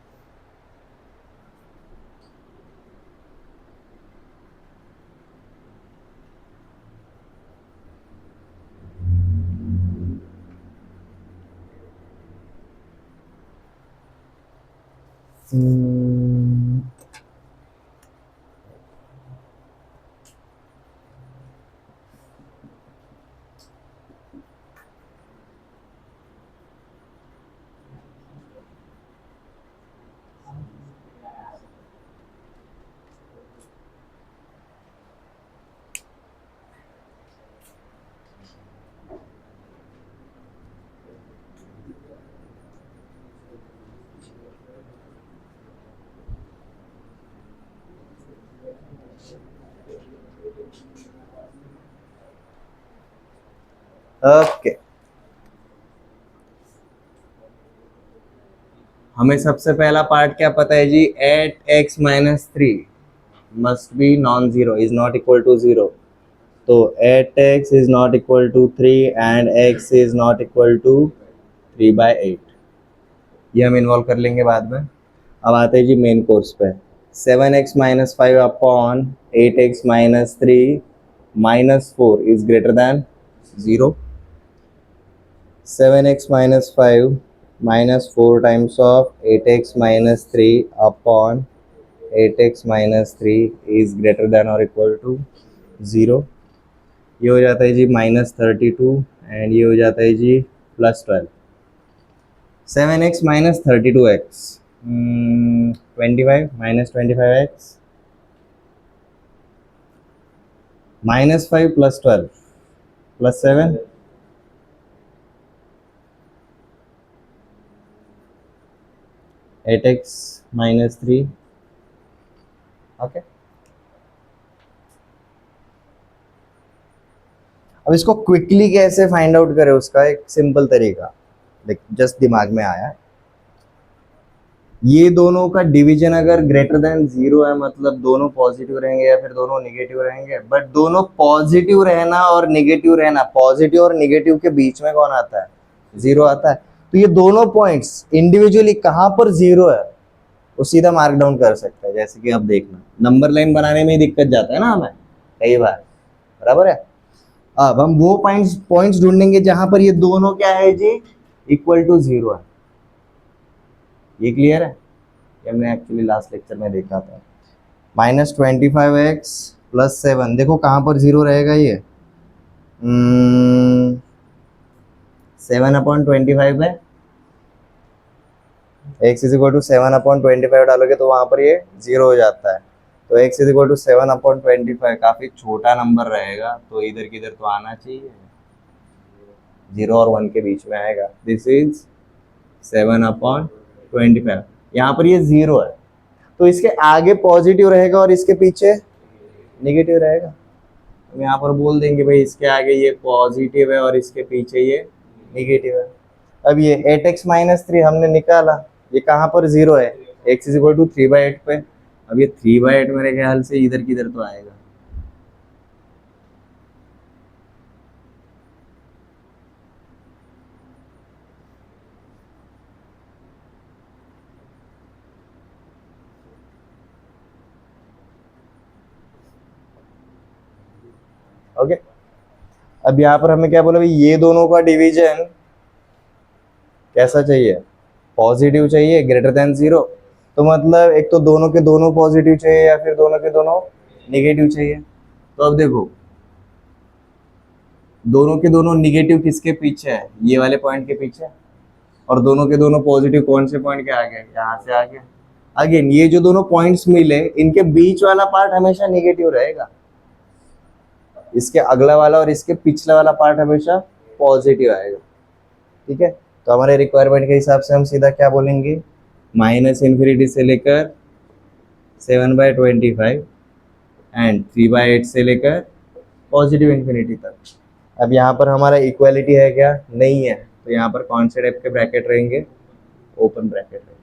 ओके, हमें सबसे पहला पार्ट क्या पता है जी, at x minus three must be non zero, is not equal to zero. तो at x is not equal to three and x is not equal to 3/8, ये हम इन्वॉल्व कर लेंगे बाद में। अब आते हैं जी मेन कोर्स पे। 7x minus five upon 8x minus three minus four is greater than zero. 7x minus five minus four times of 8x minus three upon 8x minus three is greater than और इक्वल टू ज़ीरो। ये हो जाता है जी -32 एंड ये हो जाता है जी +12। 7x minus 32x 25 minus 25x -5 + 12 + 7 8x minus three. Okay, अब इसको क्विकली कैसे फाइंड आउट करें, उसका एक सिंपल तरीका जस्ट दिमाग में आया। ये दोनों का डिवीजन अगर ग्रेटर देन जीरो है, मतलब दोनों पॉजिटिव रहेंगे या फिर दोनों निगेटिव रहेंगे, बट दोनों पॉजिटिव रहना और निगेटिव रहना, पॉजिटिव और निगेटिव के बीच में कौन आता है, जीरो आता है। तो ये दोनों पॉइंट्स इंडिविजुअली कहाँ पर जीरो है वो सीधा मार्क डाउन कर सकते हैं। जैसे कि आप देखना, नंबर लाइन बनाने में ही दिक्कत जाता है ना हमें कई बार, बराबर है। अब हम वो पॉइंट्स पॉइंट्स ढूंढेंगे जहां पर ये दोनों क्या है जी, इक्वल टू जीरो है। ये क्लियर है, ये हमने एक्चुअली लास्ट लेक्चर में देखा था। -25x + 7, देखो कहाँ पर जीरो रहेगा ये, 7/25 है। x इज इक्वल टू 7/25 डालोगे तो वहां पर ये जीरो हो जाता है। तो x इज इक्वल टू 7/25 काफी छोटा नंबर रहेगा, तो इधर किधर तो आना चाहिए, जीरो और वन के बीच में आएगा। दिस इज 7/25, यहाँ पर ये जीरो है, तो इसके आगे पॉजिटिव रहेगा और इसके पीछे नेगेटिव रहेगा। हम यहाँ पर बोल देंगे भाई इसके आगे ये पॉजिटिव है और इसके पीछे ये नेगेटिव है। अब ये 8x माइनस थ्री हमने निकाला, ये कहाँ पर जीरो है, x इज इक्वल टू 3/8 पे। अब ये 3/8 मेरे ख्याल से इधर किधर तो आएगा, ओके। अब यहाँ पर हमें क्या बोला भाई, ये दोनों का डिवीजन कैसा चाहिए, पॉजिटिव चाहिए, ग्रेटर देन जीरो। तो मतलब एक तो दोनों के दोनों पॉजिटिव चाहिए या फिर दोनों के दोनों निगेटिव चाहिए। तो अब देखो, दोनों के दोनों निगेटिव किसके पीछे है, ये वाले पॉइंट के पीछे, और दोनों के दोनों पॉजिटिव कौन से पॉइंट के आगे, यहाँ से आगे। अगेन ये जो दोनों पॉइंट्स मिले, इनके बीच वाला पार्ट हमेशा निगेटिव रहेगा, इसके अगला वाला और इसके पिछला वाला पार्ट हमेशा पॉजिटिव आएगा। ठीक है, तो हमारे रिक्वायरमेंट के हिसाब से हम सीधा क्या बोलेंगे, -∞ से लेकर 7/25 एंड 3/8 से लेकर पॉजिटिव इन्फिनिटी तक। अब यहाँ पर हमारा इक्वालिटी है क्या, नहीं है, तो यहाँ पर कौन से टाइप के ब्रैकेट रहेंगे, ओपन ब्रैकेट रहेंगे।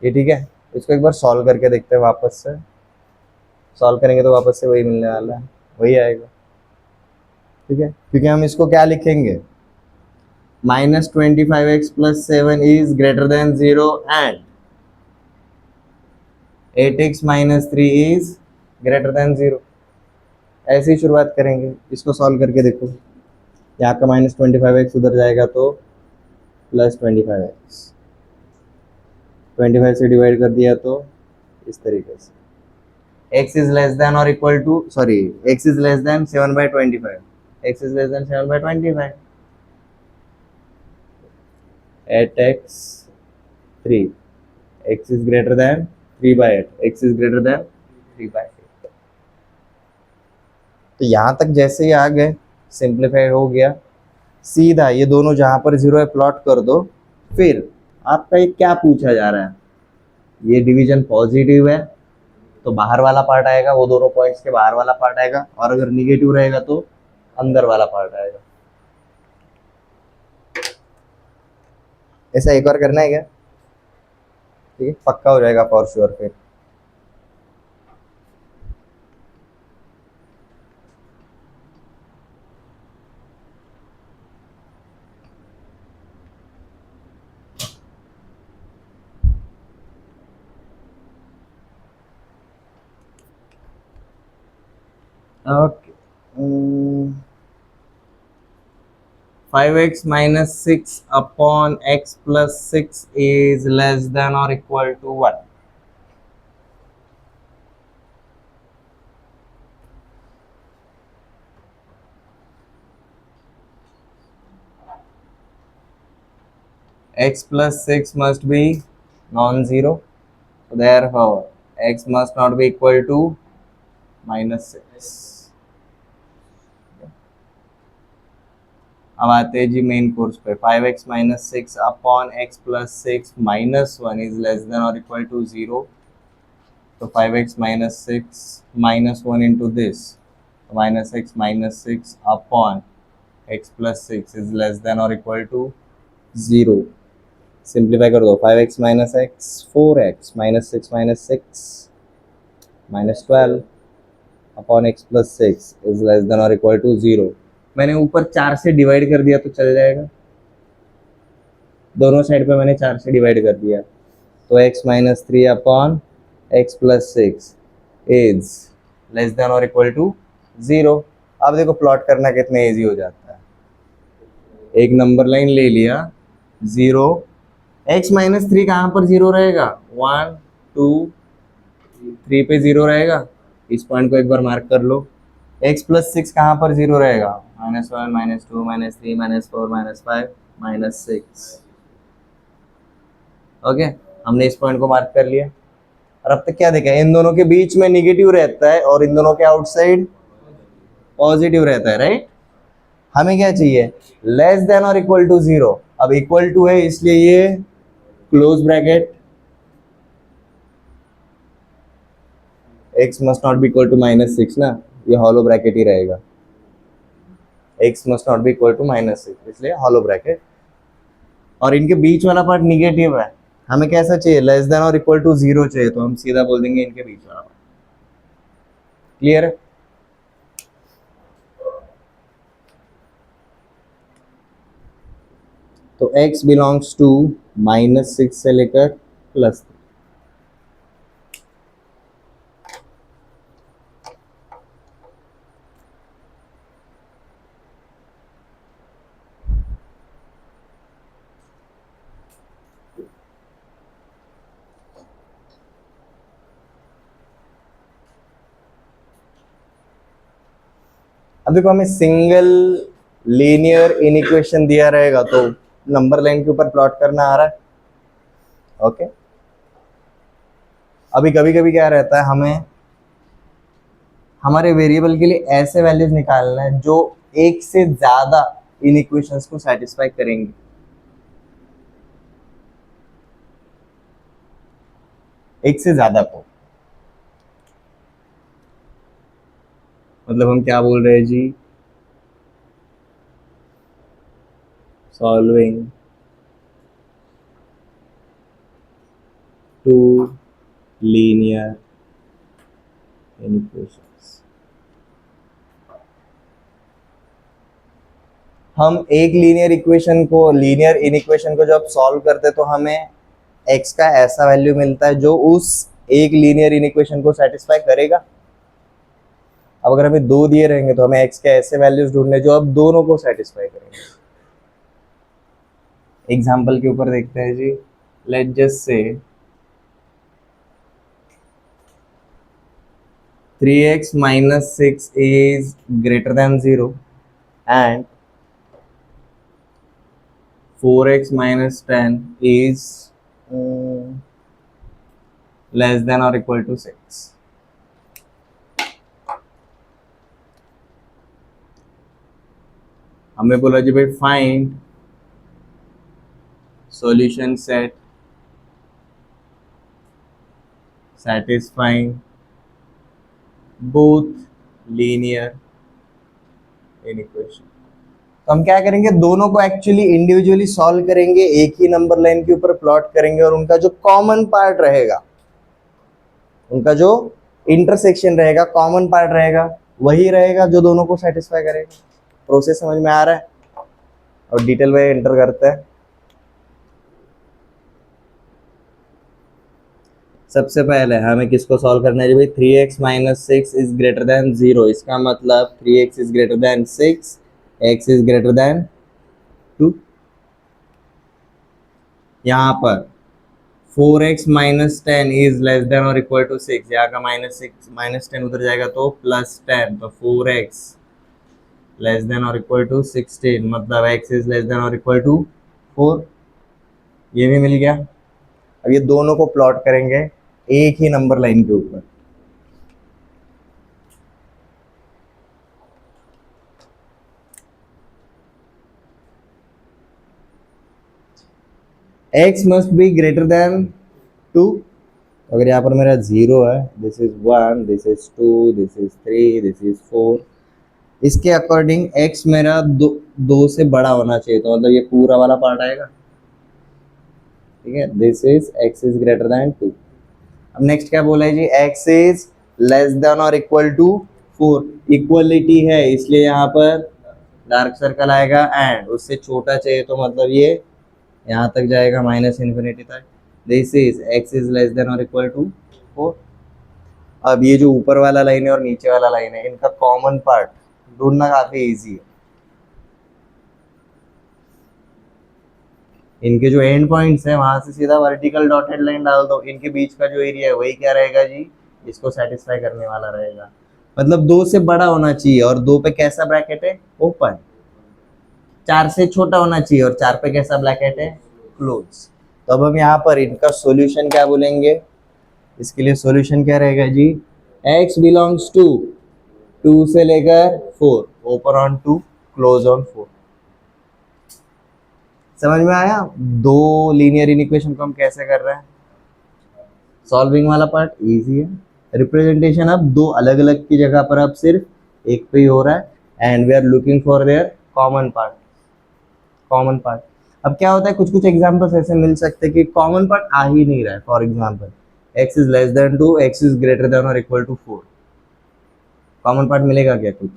ये ठीक है, इसको एक बार सॉल्व करके देखते हैं, वापस से सॉल्व करेंगे तो वापस से वही मिलने वाला है, वही आएगा। ठीक है, क्योंकि हम इसको क्या लिखेंगे, -25x + 7 is greater than 0 and 8x minus 3 is greater than 0। ऐसे ही शुरुआत करेंगे, इसको सॉल्व करके देखो। यहाँ का -25x उधर जाएगा तो +25x, 25 से डिवाइड कर दिया तो इस तरीके से x इज लेस देन और equal to, sorry, x is less than 7/25, x is less than 7/25 at x 3, x is greater than 3/8, x is greater than 3/8। तो यहाँ तक जैसे ही आ गए, सिंप्लीफाई हो गया। सीधा ये दोनों जहाँ पर जीरो है प्लॉट कर दो। फिर आपका ये क्या पूछा जा रहा है, ये डिवीजन पॉजिटिव है तो बाहर वाला पार्ट आएगा, वो दोनों पॉइंट्स के बाहर वाला पार्ट आएगा, और अगर निगेटिव रहेगा तो अंदर वाला पार्ट आएगा। ऐसा एक बार करना है क्या? ठीक है, पक्का हो जाएगा फॉर श्योर फिर। Okay, 5x minus 6 upon x plus 6 is less than or equal to what? X plus 6 must be non-zero, so therefore x must not be equal to minus 6. अब आते हैं जी मेन कोर्स पे। 5x minus 6 upon x plus 6 minus 1 is less than or equal to 0. So 5x minus 6 minus 1 into this, minus x minus 6 upon x plus 6 is less than or equal to 0. Simplify कर दो, 5x minus x 4x minus 6 minus 6 minus 12 upon x plus 6 is less than और इक्वल टू 0। मैंने ऊपर 4 से डिवाइड कर दिया तो चल जाएगा, दोनों साइड पे मैंने 4 से डिवाइड कर दिया, तो x minus 3 upon x plus 6 is less than और इक्वल टू 0। अब देखो प्लॉट करना कितना ईजी हो जाता है। एक नंबर लाइन ले लिया, 0, x माइनस 3 कहाँ पर 0 रहेगा? 1 2 3 पे 0 रहेगा, इस पॉइंट को एक बार मार्क कर लो। x प्लस 6 कहाँ पर 0 रहेगा? -1 -2 -3 -4 -5 -6। ओके, हमने इस पॉइंट को मार्क कर लिया। और अब तक क्या देखा, इन दोनों के बीच में निगेटिव रहता है और इन दोनों के आउटसाइड पॉजिटिव रहता है, राइट। हमें क्या चाहिए? लेस देन और इक्वल टू 0। अब इक्वल टू है इसलिए ये close bracket, x must not be equal to -6 ना, ये हॉलो ब्रैकेट ही रहेगा। x must not be equal to -6 इसलिए हॉलो ब्रैकेट, और इनके बीच वाला पार्ट निगेटिव है। हमें कैसा चाहिए? लेस देन और इक्वल टू 0 चाहिए, तो हम सीधा बोल देंगे इनके बीच वाला पार्ट। क्लियर है? तो x बिलोंग्स टू -6 से लेकर +3। अब देखो, हमें सिंगल लीनियर इनइक्वेशन दिया रहेगा तो नंबर लाइन के ऊपर प्लॉट करना आ रहा है। ओके, अभी कभी कभी क्या रहता है, हमें हमारे वेरिएबल के लिए ऐसे वैल्यूज निकालना है जो एक से ज्यादा इनइक्वेशंस को सेटिस्फाई करेंगे। एक से ज्यादा को मतलब हम क्या बोल रहे हैं जी? Solving two linear inequations. हम एक लीनियर इनइक्वेशन को जब सॉल्व करते तो हमें x का ऐसा वैल्यू मिलता है जो उस एक लीनियर इनइक्वेशन को सेटिस्फाई करेगा। अब अगर हमें 2 दिए रहेंगे तो हमें x के ऐसे वैल्यूज ढूंढने जो अब दोनों को सेटिस्फाई करेंगे। एग्जाम्पल के ऊपर देखते हैं जी। लेट जस्ट से 3x minus 6 is greater than 0 and 4x minus 10 is less than or equal to 6. हमें बोला जी भाई find solution set satisfying both linear in equation. तो हम क्या करेंगे, दोनों को एक्चुअली इंडिविजुअली सॉल्व करेंगे, एक ही नंबर लाइन के ऊपर प्लॉट करेंगे और उनका जो कॉमन पार्ट रहेगा, उनका जो इंटरसेक्शन रहेगा, कॉमन पार्ट रहेगा, वही रहेगा जो दोनों को सेटिस्फाई करेगा। प्रोसेस समझ में आ रहा है? और डिटेल में एंटर करते हैं। सबसे पहले हमें किसको सॉल्व करना है भाई, 3x minus 6 is greater than 0। इसका मतलब 3x is greater then 6, x is greater then 2। यहाँ पर 4x minus 10 is less than और इक्वल टू 6, यहाँ का -10 उधर जाएगा तो +10, तो 4x लेस देन और इक्वल टू 16, मतलब x इज लेस देन और इक्वल टू 4। ये भी मिल गया। अब ये दोनों को प्लॉट करेंगे एक ही नंबर लाइन के ऊपर। x must be greater than 2। अगर यहाँ पर मेरा 0 है, this is 1, this is 2, this is 3, this is 4, इसके अकॉर्डिंग x मेरा दो से बड़ा होना चाहिए, तो मतलब ये पूरा वाला पार्ट आएगा। ठीक है, this is x is greater then 2। अब नेक्स्ट क्या बोला है जी, x इज लेस देन और इक्वल टू 4। इक्वलिटी है इसलिए यहाँ पर डार्क सर्कल आएगा, एंड उससे छोटा चाहिए तो मतलब ये यहाँ तक जाएगा -इन्फिनिटी तक। This is x is less than और इक्वल टू 4। अब ये जो ऊपर वाला लाइन है और नीचे वाला लाइन है, इनका कॉमन पार्ट ढूंढना काफी इजी है। इनके जो एंड पॉइंट्स हैं वहां से सीधा वर्टिकल डॉटेड लाइन डाल दो, इनके बीच का जो एरिया है वही क्या रहेगा जी, इसको सेटिस्फाई करने वाला रहेगा। मतलब 2 से बड़ा होना चाहिए और 2 पे कैसा ब्रैकेट है, ओपन। 4 से छोटा होना चाहिए और 4 पे कैसा ब्रैकेट है, क्लोज। तो अब हम यहाँ पर इनका सॉल्यूशन क्या बोलेंगे, इसके लिए सॉल्यूशन क्या रहेगा जी, x बिलोंग्स टू 2 से लेकर 4, ओपन ऑन 2, क्लोज ऑन 4। समझ में आया दो लीनियर इक्वेशन को हम कैसे कर रहे हैं। सॉल्विंग वाला पार्ट इजी है, रिप्रेजेंटेशन अब दो अलग अलग की जगह पर अब सिर्फ एक पे ही हो रहा है, and we are looking for their common part. Common part अब क्या होता है, कुछ कुछ एग्जांपल्स ऐसे मिल सकते हैं कि कॉमन पार्ट आ ही नहीं रहा है। For example x is less then 2, x is greater than और इक्वल टू 4, कॉमन पार्ट मिलेगा क्या, कुछ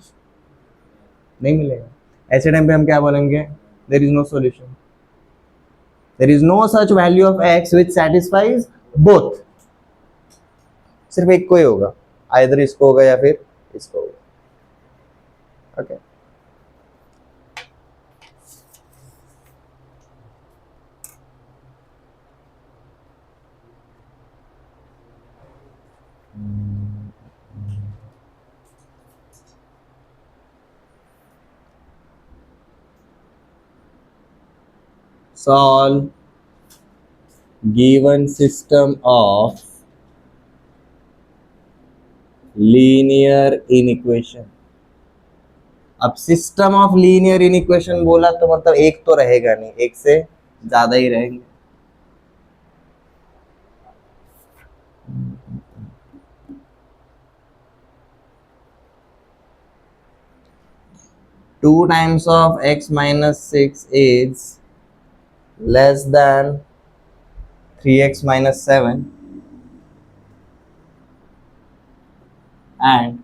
नहीं मिलेगा। ऐसे टाइम पे हम क्या बोलेंगे, there is no solution, there is no such value of x which satisfies both. सिर्फ एक को ही होगा, आइदर इसको होगा या फिर इसको होगा। Okay solve given system of linear inequation। अब सिस्टम ऑफ लीनियर इनइक्वेशन बोला तो मतलब एक तो रहेगा नहीं, एक से ज्यादा ही रहेंगे। Two times of x minus 6 is less then 3x minus 7 and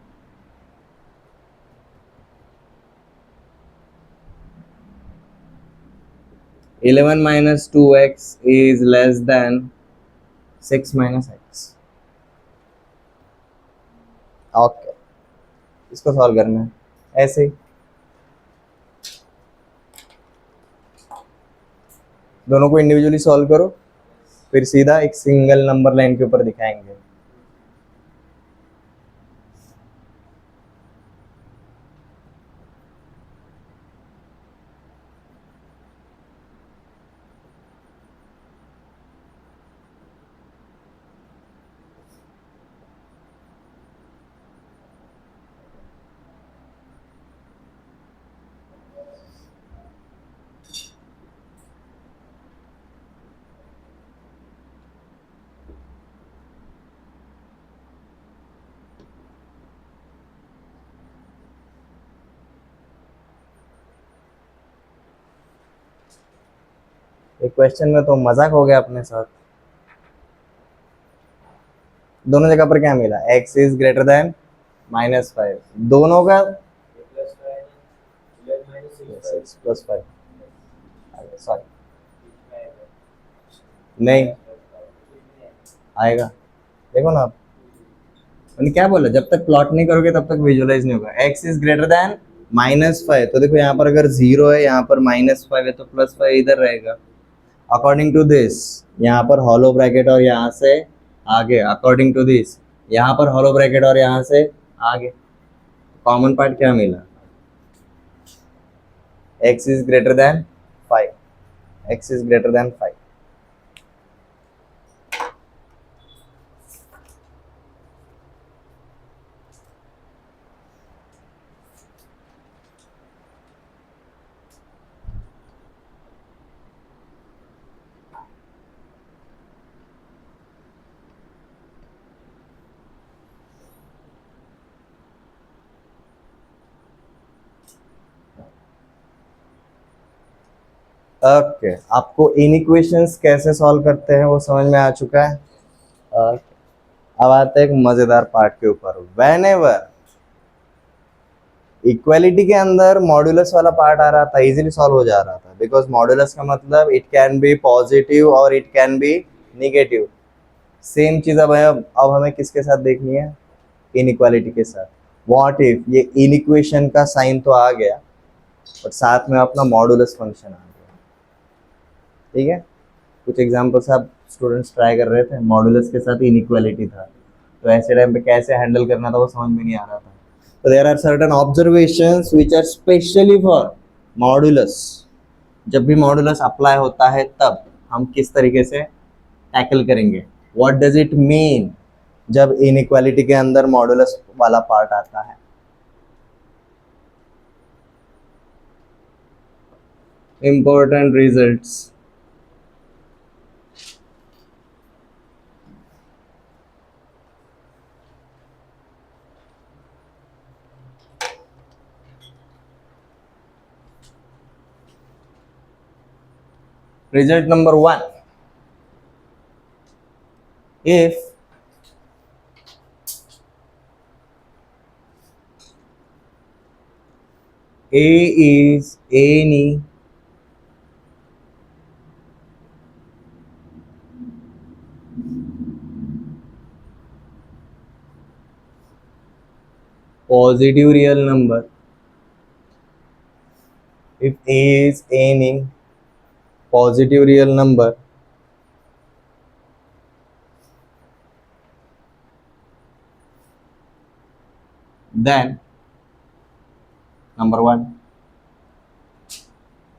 11 minus 2x is less then 6 minus x। Okay, इसको सॉल्व करना है ऐसे ही, दोनों को इंडिविजुअली सॉल्व करो, फिर सीधा एक सिंगल नंबर लाइन के ऊपर दिखाएंगे। एक क्वेश्चन में तो मजाक हो गया अपने साथ। दोनों जगह पर क्या मिला, x इज ग्रेटर देन -5, दोनों का +5, सॉरी नहीं आएगा। देखो ना आप, मैंने क्या बोला, जब तक प्लॉट नहीं करोगे तब तक विजुअलाइज नहीं होगा। x इज ग्रेटर देन -5, तो देखो यहाँ पर अगर 0 है, यहाँ पर -5 है, तो +5 इधर रहेगा। अकॉर्डिंग टू दिस यहाँ पर हॉलो ब्रैकेट और यहाँ से आगे, अकॉर्डिंग टू दिस यहाँ पर हॉलो ब्रैकेट और यहाँ से आगे, कॉमन पार्ट क्या मिला, x is greater then 5, x is greater then 5। Okay, आपको इनइक्वेशंस कैसे सॉल्व करते हैं वो समझ में आ चुका है। अब आते हैं एक मजेदार पार्ट के ऊपर। वेन एवर इक्वालिटी के अंदर मॉड्यूलस वाला पार्ट आ रहा था, इजीली सॉल्व हो जा रहा था, बिकॉज मॉड्यूलस का मतलब इट कैन बी पॉजिटिव और it can be negative. Same चीज अब हमें किसके साथ देखनी है, इनइक्वालिटी के साथ। व्हाट इफ ये इनइक्वेशन का साइन तो आ गया और साथ में अपना मॉड्यूलस फंक्शन आ गया, ठीक है। कुछ एग्जांपल्स आप स्टूडेंट्स ट्राई कर रहे थे, मॉड्यूलस के साथ इनइक्वालिटी था, तो ऐसे टाइम पे कैसे हैंडल करना था वो समझ में नहीं आ रहा था। तो there are certain observations which are specially for modulus. जब भी मॉड्यूलस अप्लाई होता है तब हम किस तरीके से टैकल करेंगे, व्हाट डज इट मीन जब इनइक्वालिटी के अंदर मॉड्यूलस वाला पार्ट आता है। Important results, result number 1, if a is any positive real number, if a is any positive real number, then number 1,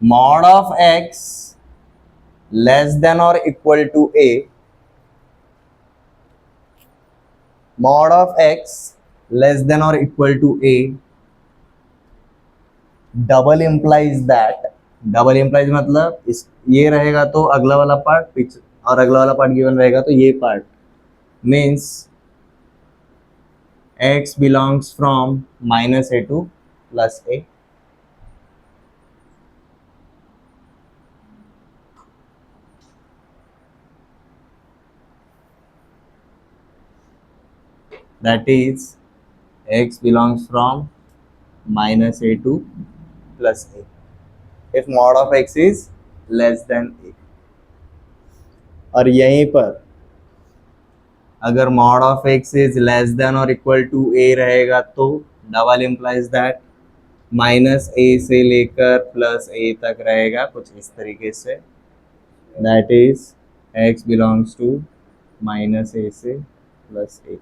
mod of x less than or equal to a, mod of x less than or equal to a, double implies that, double implies मतलब इस ये रहेगा तो अगला वाला पार्ट पिछ और अगला वाला पार्ट गिवन रहेगा तो ये part, means x belongs from -a to +a। that is x belongs from -a to +a if mod of x is less than a। और यहीं पर अगर mod of x is less than or equal to a रहेगा तो डबल implies that -a से लेकर +a तक रहेगा कुछ इस तरीके से, that is x belongs to -a से +a।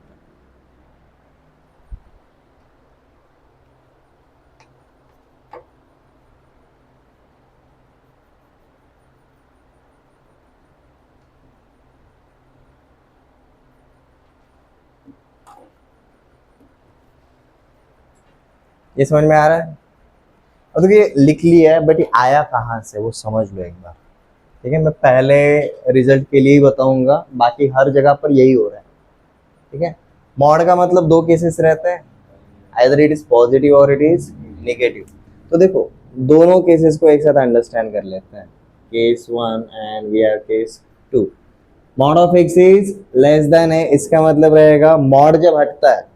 ये समझ में आ रहा है। और देखिए लिख लिया है बट ये आया कहाँ से वो समझ लो एक बार, ठीक है। मैं पहले रिजल्ट के लिए ही बताऊंगा, बाकी हर जगह पर यही हो रहा है, ठीक है। मॉड का मतलब दो केसेस रहते हैं, आइदर इट इज पॉजिटिव और इट इज नेगेटिव। तो देखो दोनों केसेस को एक साथ अंडरस्टैंड कर लेते हैं। Case 1 and we have case 2। Mod of x is less than a, इसका मतलब रहेगा मॉड जब हटता है,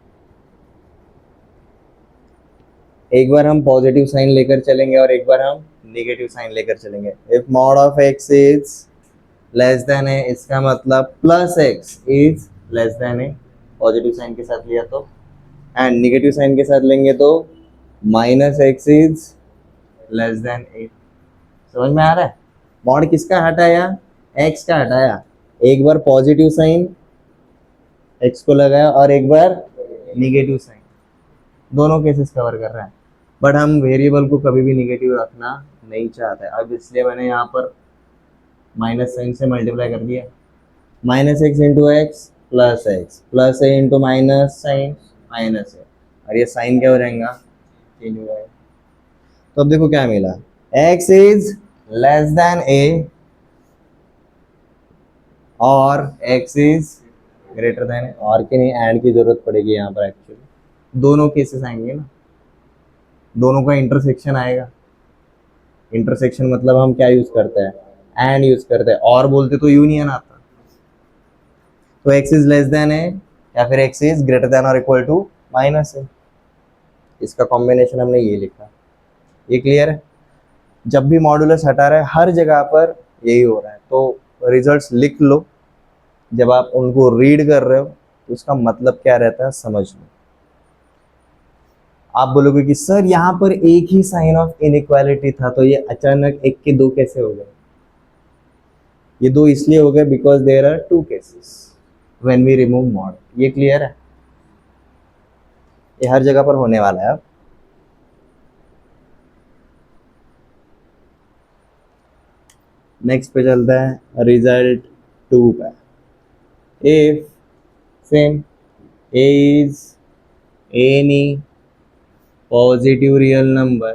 एक बार हम पॉजिटिव साइन लेकर चलेंगे और एक बार हम नेगेटिव साइन लेकर चलेंगे। If mod of x is less than a, इसका मतलब plus x is less than a, positive sign के साथ लिया तो, एंड नेगेटिव साइन के साथ लेंगे तो minus x is less than a। समझ में आ रहा है? मॉड किसका हटाया? x का हटाया। एक बार पॉजिटिव साइन x को लगाया और एक बार निगेटिव साइन, दोनों केसेस कवर कर रहा है। बट हम वेरिएबल को कभी भी निगेटिव रखना नहीं चाहते, अब इसलिए मैंने यहाँ पर माइनस साइन से मल्टीप्लाई कर दिया। Minus x into x plus a into minus sign minus a, और ये साइन क्या हो जाएगा? चेंज हो जाएगा। तो अब देखो क्या मिला, x is less than a और x is greater than a, और की नहीं, एंड की जरूरत पड़ेगी यहाँ पर। एक्चुअली दोनों केसेस आएंगे ना, दोनों का इंटरसेक्शन आएगा। इंटरसेक्शन मतलब हम क्या यूज करते हैं? एंड यूज करते हैं, और बोलते तो यूनियन आता। तो x is less than a या फिर x इज ग्रेटर देन और इक्वल टू माइनस a, इसका कॉम्बिनेशन हमने ये लिखा। ये क्लियर है? जब भी मॉडुलस हटा रहा है हर जगह पर यही हो रहा है, तो रिजल्ट्स लिख लो। जब आप उनको रीड कर रहे हो तो उसका मतलब क्या रहता है समझ लो। आप बोलोगे कि सर यहाँ पर एक ही साइन ऑफ इनइक्वालिटी था, तो ये अचानक एक के दो कैसे हो गए? ये दो इसलिए हो गए because there are two cases when we remove mod. ये क्लियर है? ये हर जगह पर होने वाला है। अब नेक्स्ट पे चलता है रिजल्ट 2 पे। If same a is any positive real number,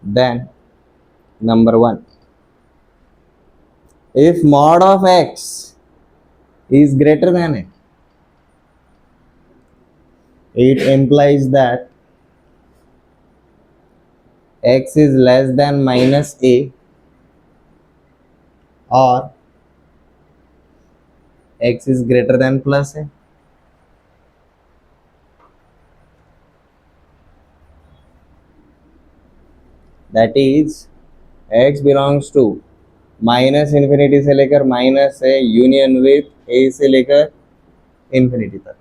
then number 1, if mod of x is greater than a, it implies that x is less than minus a or x is greater than plus a। That is x belongs to minus infinity से लेकर माइनस है यूनियन विथ a से लेकर इन्फिनिटी तक।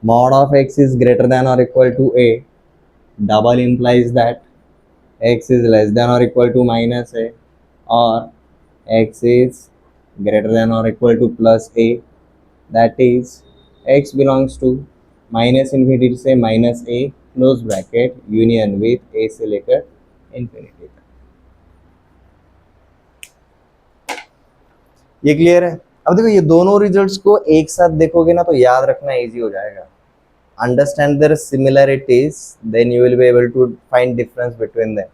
Mod of x is greater than or equal to a double implies that x is less than or equal to minus a or x is greater than or equal to plus a। That is x belongs to minus infinity से minus a close bracket union with a से लेकर इन्फिनिटी तक। ये क्लियर है? अब देखो ये दोनों रिजल्ट्स को एक साथ देखोगे ना तो याद रखना इजी हो जाएगा। Understand their similarities, then you will be able to find difference between them.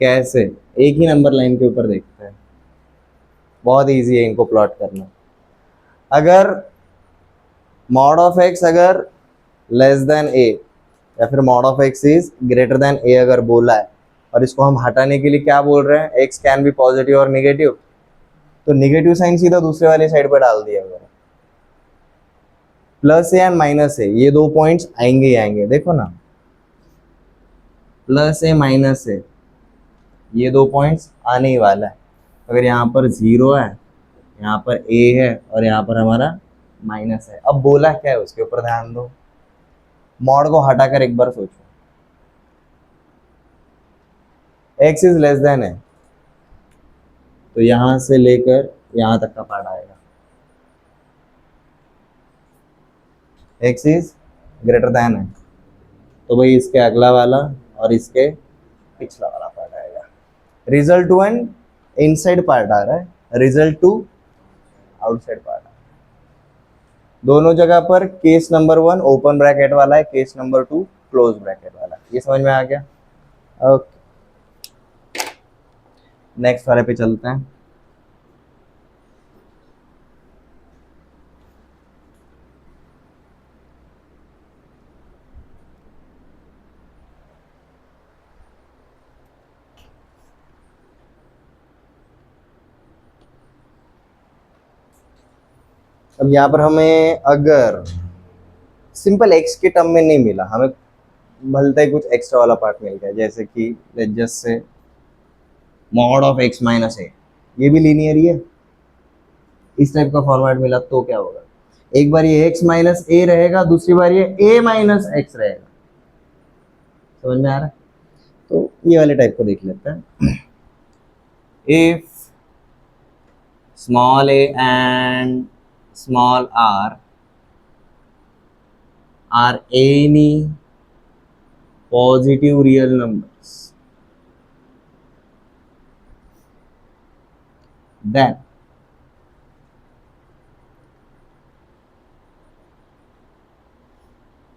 कैसे? एक ही नंबर लाइन के ऊपर देखते हैं, बहुत इजी है इनको प्लॉट करना। अगर मॉड ऑफ एक्स अगर लेस देन ए या फिर mod of x is greater than a अगर बोला है, और इसको हम हटाने के लिए क्या बोल रहे हैं? एक्स कैन बी पॉजिटिव और निगेटिव, तो निगेटिव साइन सीधा दूसरे वाली साइड पर डाल दिया। अगर plus A and minus a, ये दो पॉइंट्स आएंगे ही आएंगे। देखो ना, प्लस ए माइनस ए, ये दो पॉइंट्स आने ही वाला है। अगर यहाँ पर जीरो है, यहाँ पर ए है और यहाँ पर हमारा माइनस है। अब बोला क्या है उसके ऊपर ध्यान दो। मॉड को हटाकर एक बार सोचो, x इज लेस देन है तो यहां से लेकर यहां तक का पार्ट आएगा। x इज ग्रेटर देन है तो भाई इसके अगला वाला और इसके पिछला वाला पार्ट आएगा। रिजल्ट 1 इनसाइड पार्ट आ रहा है, रिजल्ट 2 आउटसाइड पार्ट आ रहा है। दोनों जगह पर केस नंबर 1 ओपन ब्रैकेट वाला है, केस नंबर 2 क्लोज ब्रैकेट वाला है। ये समझ में आ गया? ओके, नेक्स्ट वाले पे चलते हैं। अब यहाँ पर हमें अगर सिंपल एक्स के टर्म में नहीं मिला, हमें भलता ही कुछ एक्स्ट्रा वाला पार्ट मिल गया, जैसे कि let's just say mod of x minus a, ये भी लीनियर ही है, इस टाइप का फॉर्मेट मिला तो क्या होगा, एक बार ये x माइनस ए रहेगा, दूसरी बार ये a माइनस एक्स रहेगा। समझ में आ रहा है? तो ये वाले टाइप को देख लेते हैं। If small a and small r are any positive real numbers, then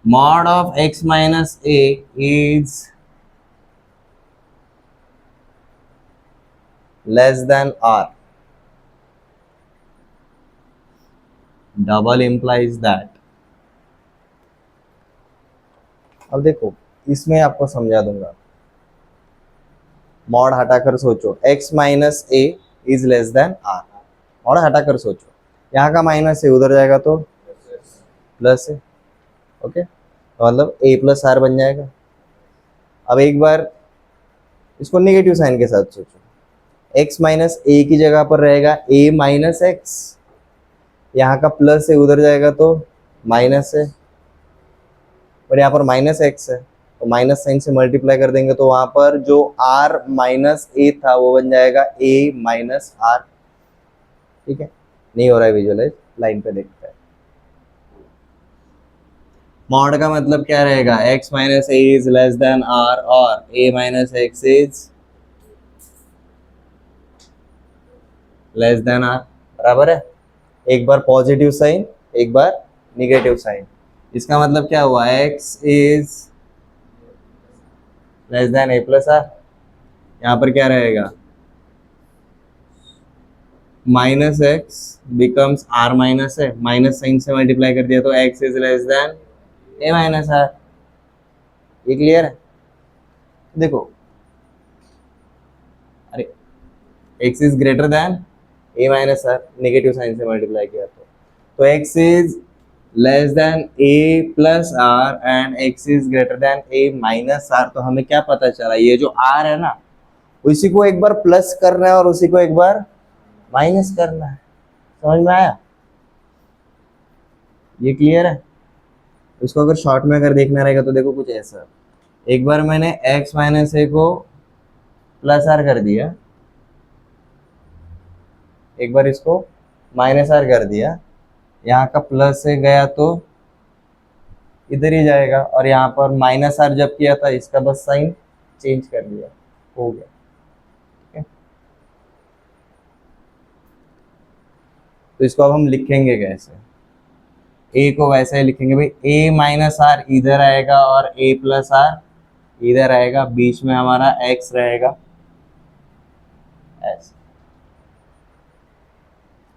mod of x minus a is less than r. Double implies that, अब देखो इसमें आपको समझा दूंगा, मॉड हटाकर सोचो, x minus A is less then r, mod हटाकर सोचो, यहाँ का माइनस है उधर जाएगा तो प्लस है, ओके, तो मतलब a प्लस आर बन जाएगा। अब एक बार इसको नेगेटिव साइन के साथ सोचो, x माइनस ए की जगह पर रहेगा a माइनस एक्स, यहाँ का प्लस है उधर जाएगा तो माइनस है, और यहाँ पर माइनस एक्स है तो माइनस साइन से मल्टीप्लाई कर देंगे तो वहां पर जो r माइनस ए था वो बन जाएगा a माइनस आर। ठीक है, नहीं हो रहा है विजुअलाइज, लाइन पे देखते हैं। मॉड का मतलब क्या रहेगा, x minus A is less then r और a minus x is less then r, बराबर है। एक बार पॉजिटिव साइन, एक बार निगेटिव साइन, इसका मतलब क्या हुआ, x is less than a plus R, यहाँ पर क्या रहेगा, minus x becomes R minus है, माइनस साइन से मल्टीप्लाई कर दिया तो x is less than a minus R. ये क्लियर है? देखो, अरे x is greater than a minus R, negative sign से मल्टीप्लाई किया तो x is less than a plus R and x is greater than a minus R. तो हमें क्या पता चला, ये जो r है ना, उसी को एक बार प्लस करना है और उसी को एक बार माइनस करना है। समझ में आया? ये क्लियर है? इसको अगर शॉर्ट में अगर देखना रहेगा तो देखो कुछ ऐसा, एक बार मैंने x माइनस ए को प्लस आर कर दिया, एक बार इसको माइनस आर कर दिया, यहाँ का प्लस से गया तो इधर ही जाएगा, और यहाँ पर माइनस आर जब किया था इसका बस साइन चेंज कर दिया, हो गया। ठीक है, तो इसको अब हम लिखेंगे कैसे, a को वैसे ही लिखेंगे भाई, a माइनस आर इधर आएगा और a प्लस आर इधर आएगा, बीच में हमारा x रहेगा ऐसे।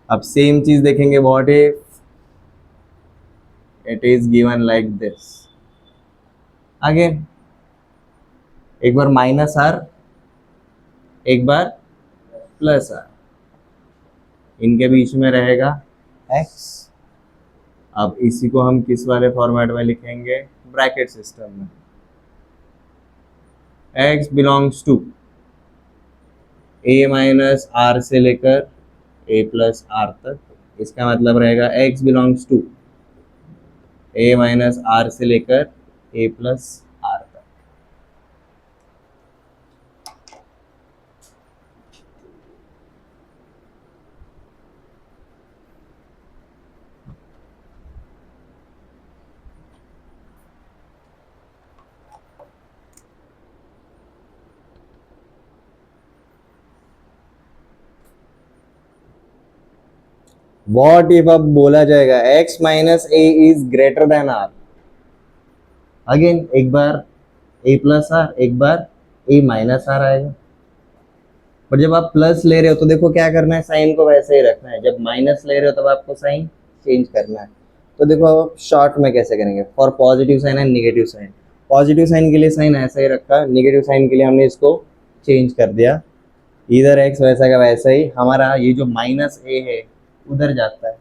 अब सेम चीज देखेंगे, what if it is given like this, again एक बार माइनस आर एक बार प्लस आर, इनके बीच में रहेगा x। अब इसी को हम किस वाले फॉर्मेट में लिखेंगे, ब्रैकेट सिस्टम में, x belongs to a minus R से लेकर a प्लस आर तक, इसका मतलब रहेगा x belongs to a minus R से लेकर a प्लस आर तक। वॉट इफ अब बोला जाएगा x minus A is greater than R, again एक बार a प्लस आर एक बार a माइनस आर आएगा, पर जब आप प्लस ले रहे हो तो देखो क्या करना है, साइन को वैसे ही रखना है, जब माइनस ले रहे हो तब आपको साइन चेंज करना है। तो देखो अब शॉर्ट में कैसे करेंगे, for positive sign and negative sign, positive sign के लिए साइन ऐसा ही रखा, नेगेटिव साइन के लिए हमने इसको चेंज कर दिया, इधर x वैसा का वैसा ही, हमारा ये जो माइनस ए है उधर जाता है,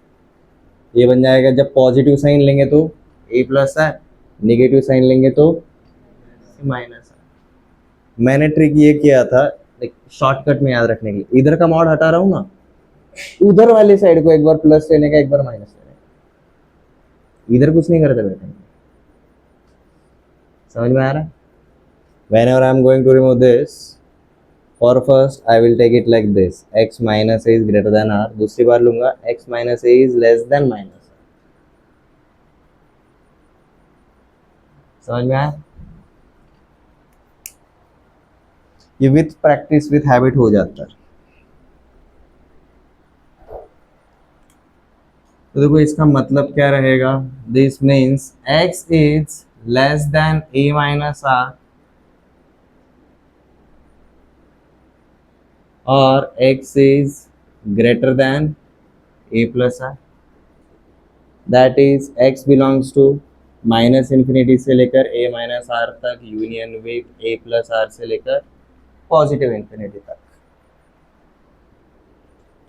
ये बन जाएगा, जब पॉजिटिव साइन लेंगे तो ए प्लस आर, निगेटिव साइन लेंगे तो माइनस आर। मैंने ट्रिक ये किया था शॉर्टकट में याद रखने के लिए, इधर का मॉड हटा रहा हूँ ना, उधर वाली साइड को एक बार प्लस लेने का, एक बार माइनस लेने का, इधर कुछ नहीं करते बैठे। समझ में आ रहा है? Whenever I am going to remove this, for first I will take it like this, x minus a is greater than r, दूसरी बार लूंगा x minus a is less than minus r। समझ में आया? ये विथ प्रैक्टिस विथ हैबिट हो जाता है। तो देखो इसका मतलब क्या रहेगा, this means x is less than a minus r और x is greater than a plus r, that is x belongs to minus infinity से लेकर a माइनस r तक union with a plus r से लेकर पॉजिटिव इन्फिनिटी तक।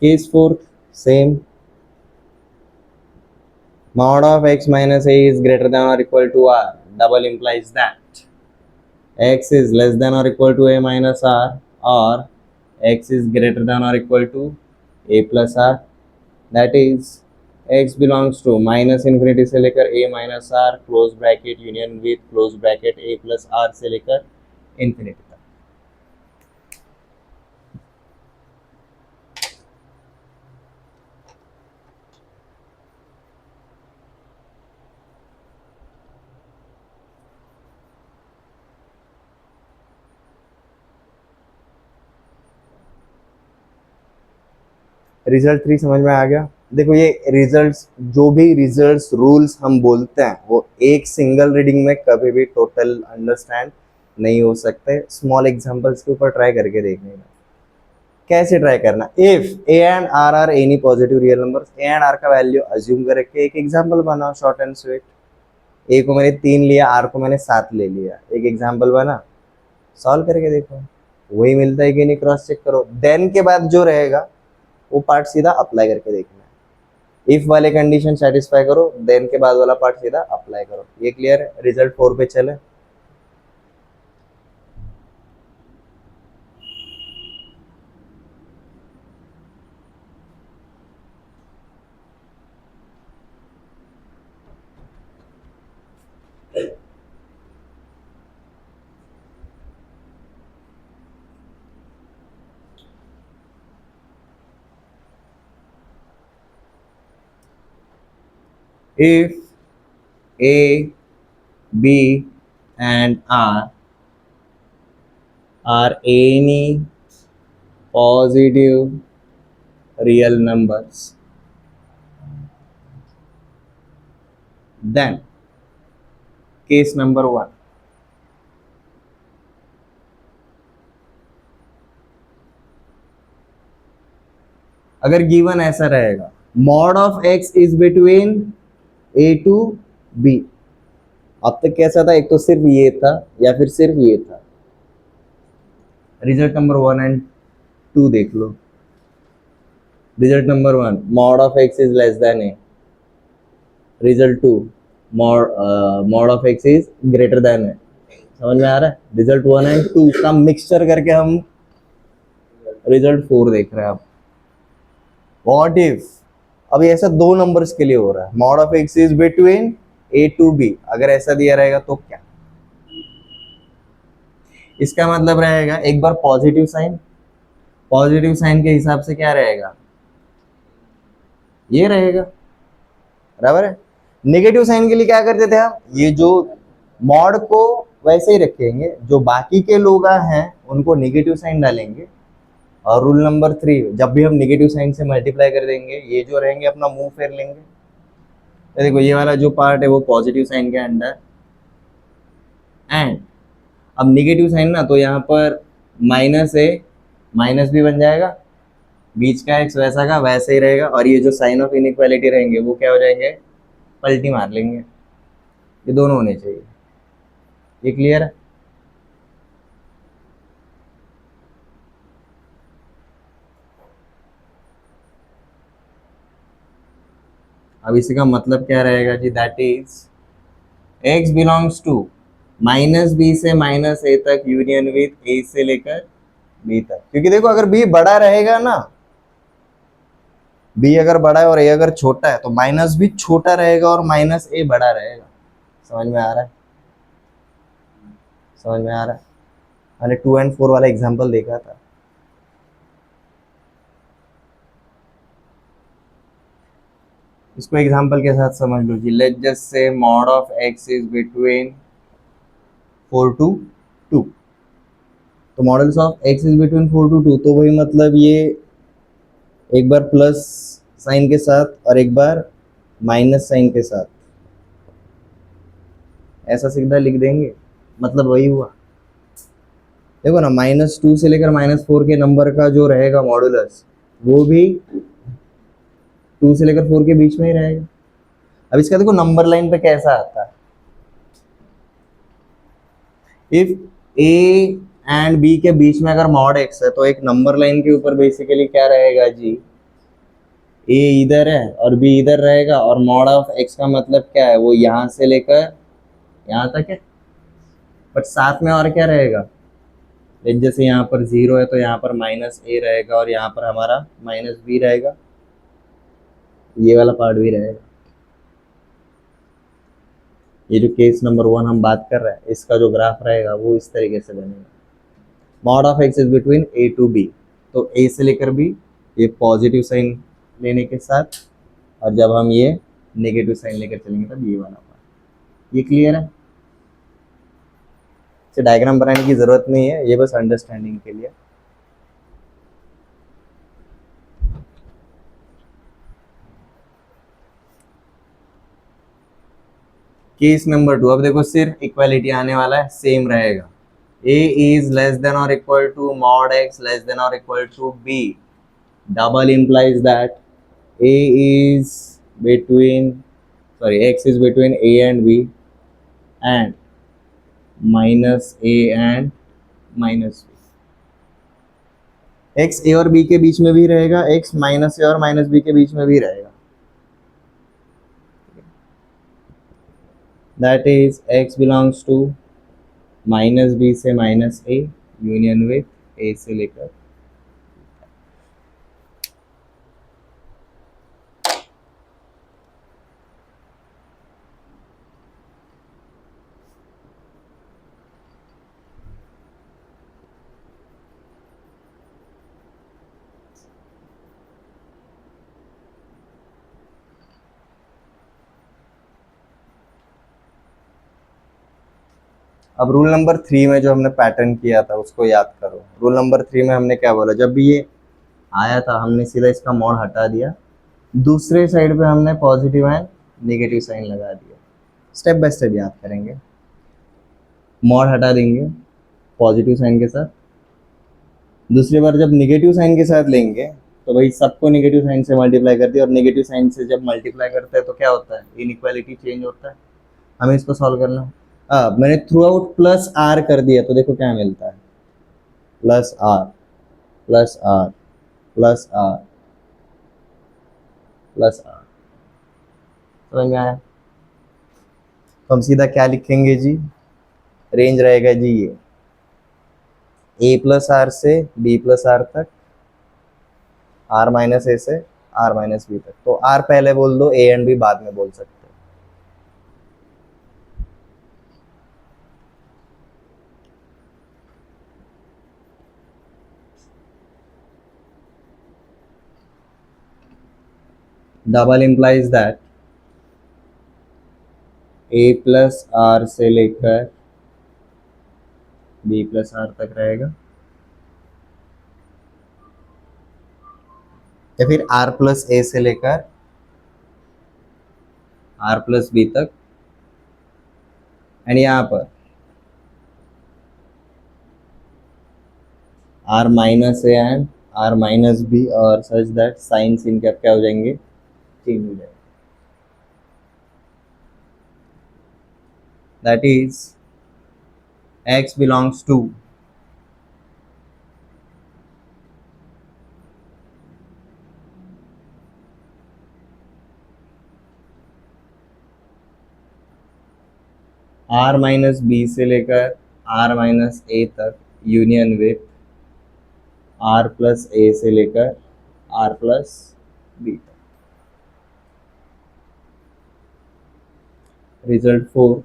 Case fourth same, mod of x minus a is greater than or equal to r, double implies that x is less than or equal to a minus r or x is greater than or equal to a plus r, that is x belongs to minus infinity से लेकर a minus r close bracket union with close bracket a plus r से लेकर इन्फिनिटी तक। रिजल्ट 3 समझ में आ गया? देखो ये रिजल्ट्स, जो भी रिजल्ट्स रूल्स हम बोलते हैं वो एक सिंगल रीडिंग में कभी भी टोटल अंडरस्टैंड नहीं हो सकते। स्मॉल एग्जांपल्स के ऊपर ट्राई करके देखने का। कैसे ट्राई करना, if A and R are any positive real numbers, A and R का वैल्यू अज्यूम करके एक एग्जांपल बनाओ शॉर्ट एंड स्वीट। ए को मैंने 3 लिया, आर को मैंने 7 ले लिया, एक एग्जांपल बना, सॉल्व करके देखो वही मिलता है कि नहीं, क्रॉस चेक करो। देन के बाद जो रहेगा वो पार्ट सीधा अप्लाई करके देखना है। इफ वाले कंडीशन सेटिस्फाई करो, देन के बाद वाला पार्ट सीधा अप्लाई करो। ये क्लियर है? रिजल्ट 4 पे चले। If A, B and R are any positive real numbers, then case number 1, अगर गिवन ऐसा रहेगा mod of x is between a to b, अब तक कैसा था, एक तो सिर्फ ये था या फिर सिर्फ ये था। रिजल्ट नंबर 1 एंड 2 देख लो। Result number 1 mod of x is less than a, result 2 mod of x is greater than a। समझ में आ रहा है? रिजल्ट 1 एंड 2 का मिक्सचर करके हम रिजल्ट 4 देख रहे हैं। अब व्हाट इफ, अभी ऐसा दो नंबर्स के लिए हो रहा है, mod of x is between a to b, अगर ऐसा दिया रहेगा तो क्या? इसका मतलब रहेगा एक बार पॉजिटिव साइन, पॉजिटिव साइन के हिसाब से क्या रहेगा, ये रहेगा, बराबर है। नेगेटिव साइन के लिए क्या करते थे हम, ये जो मॉड को वैसे ही रखेंगे, जो बाकी के लोग हैं उनको नेगेटिव साइन डालेंगे। और रूल नंबर 3, जब भी हम नेगेटिव साइन से मल्टीप्लाई कर देंगे, ये जो रहेंगे अपना मुंह फेर लेंगे। तो देखो ये वाला जो पार्ट है वो पॉजिटिव साइन के अंडर, एंड अब नेगेटिव साइन ना, तो यहाँ पर माइनस है, माइनस भी बन जाएगा, बीच का एक्स वैसा का वैसे ही रहेगा, और ये जो साइन ऑफ इनइक्वालिटी रहेंगे वो क्या हो जाएंगे, पलटी मार लेंगे। ये दोनों होने चाहिए। ये क्लियर है? अब इसी का मतलब क्या रहेगा जी, that is x belongs to minus B से माइनस ए तक यूनियन विथ ए से लेकर बी तक, क्योंकि देखो अगर बी बड़ा रहेगा ना, बी अगर बड़ा है और ए अगर छोटा है तो माइनस भी छोटा रहेगा और माइनस ए बड़ा रहेगा। समझ में आ रहा है? समझ में आ रहा है? मैंने 2 और 4 वाला एग्जांपल देखा था। इसको एग्जांपल के साथ समझ लो जी, let just say mod of x is between 4 to 2। तो models of x is between 4 to 2, तो वही मतलब ये एक बार प्लस साइन के साथ और एक बार माइनस साइन के साथ, ऐसा सीधा लिख देंगे, मतलब वही हुआ। देखो ना, -2 से लेकर -4 के नंबर का जो रहेगा मॉडुलस, वो भी 2 से लेकर 4 के बीच में ही रहेगा। अब इसका देखो नंबर लाइन पे कैसा आता है, इफ ए एंड बी के बीच में अगर मॉड एक्स है तो एक नंबर लाइन के ऊपर बेसिकली क्या रहेगा जी, ए इधर है और बी इधर रहेगा, और मॉड ऑफ एक्स का मतलब क्या है, वो यहाँ से लेकर यहाँ तक है। बट साथ में और क्या रहेगा, जैसे यहाँ पर 0 है तो यहाँ पर माइनस ए रहेगा और यहाँ पर हमारा माइनस बी रहेगा, ये वाला पार्ट भी रहेगा। ये जो केस नंबर 1 हम बात कर रहे हैं, इसका जो ग्राफ रहेगा वो इस तरीके से बनेगा। Mod of x is between A to B, तो ए से लेकर बी, ये पॉजिटिव साइन लेने के साथ, और जब हम ये नेगेटिव साइन लेकर चलेंगे तब ये वाला पार्ट। ये क्लियर है? इसे डायग्राम बनाने की जरूरत नहीं है, ये बस अंडरस्टैंडिंग के लिए। केस नंबर 2, अब देखो सिर्फ इक्वालिटी आने वाला है, सेम रहेगा। a is less than or equal to mod x less than or equal to b, double implies that a is between, sorry, x is between a and b, and minus a and minus b। x a और b के बीच में भी रहेगा, x माइनस a और माइनस b के बीच में भी रहेगा। That is x belongs to minus B से minus A union with A से लेकर। अब रूल नंबर 3 में जो हमने पैटर्न किया था उसको याद करो। रूल नंबर 3 में हमने क्या बोला, जब भी ये आया था हमने सीधा इसका मॉड हटा दिया, दूसरे साइड पे हमने पॉजिटिव एंड नेगेटिव साइन लगा दिया। स्टेप बाय स्टेप याद करेंगे। मॉड हटा देंगे पॉजिटिव साइन के साथ, दूसरी बार जब नेगेटिव साइन के साथ लेंगे तो भाई सबको नेगेटिव साइन से मल्टीप्लाई कर दिया, और नेगेटिव साइन से जब मल्टीप्लाई करते हैं तो क्या होता है, इनइक्वालिटी चेंज होता है। हमें इसको सॉल्व करना है। मैंने थ्रू आउट प्लस आर कर दिया तो देखो क्या मिलता है, plus R plus R plus R plus R. समझ में आया? तो हम सीधा क्या लिखेंगे जी, रेंज रहेगा जी ये ए प्लस आर से बी प्लस आर तक, आर माइनस ए से आर माइनस बी तक। तो आर पहले बोल दो, ए एंड बी बाद में बोल सकते हो। Double implies that A plus R से लेकर बी प्लस आर तक रहेगा, या फिर आर प्लस ए से लेकर आर प्लस बी तक, एंड यहाँ पर R minus A and R minus B, और सच दैट साइंस इनके क्या हो जाएंगे, चेंज हो जाएंगे। That is x belongs to R minus B से लेकर आर माइनस ए तक union with R plus A से लेकर आर प्लस बी तक। Result 4,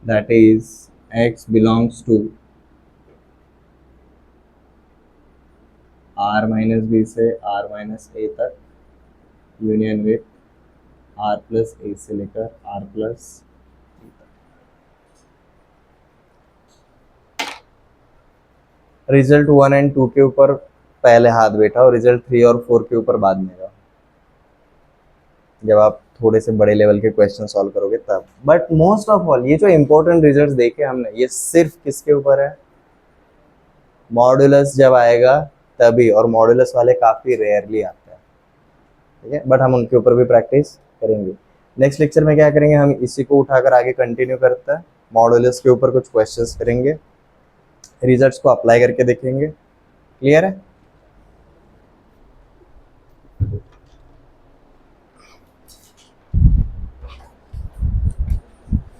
that is x belongs to R minus B से आर माइनस ए तक union with R plus A से लेकर आर प्लस बी तक। रिजल्ट 1 एंड 2 के ऊपर पहले हाथ बैठा और रिजल्ट 3 और 4 के ऊपर बाद में रहा, जब आप थोड़े से बड़े लेवल के क्वेश्चन सॉल्व करोगे तब। बट मोस्ट ऑफ ऑल ये जो इंपॉर्टेंट रिजल्ट्स देखे हमने, ये सिर्फ किसके ऊपर है? मॉड्यूलस जब आएगा तभी, और मॉड्यूलस वाले काफ़ी रेयरली आते हैं, ठीक है। बट हम उनके ऊपर भी प्रैक्टिस करेंगे। नेक्स्ट लेक्चर में क्या करेंगे, हम इसी को उठाकर आगे कंटिन्यू करते हैं, मॉड्यूलस के ऊपर कुछ क्वेश्चंस करेंगे, रिजल्ट्स को अप्लाई करके देखेंगे। क्लियर है?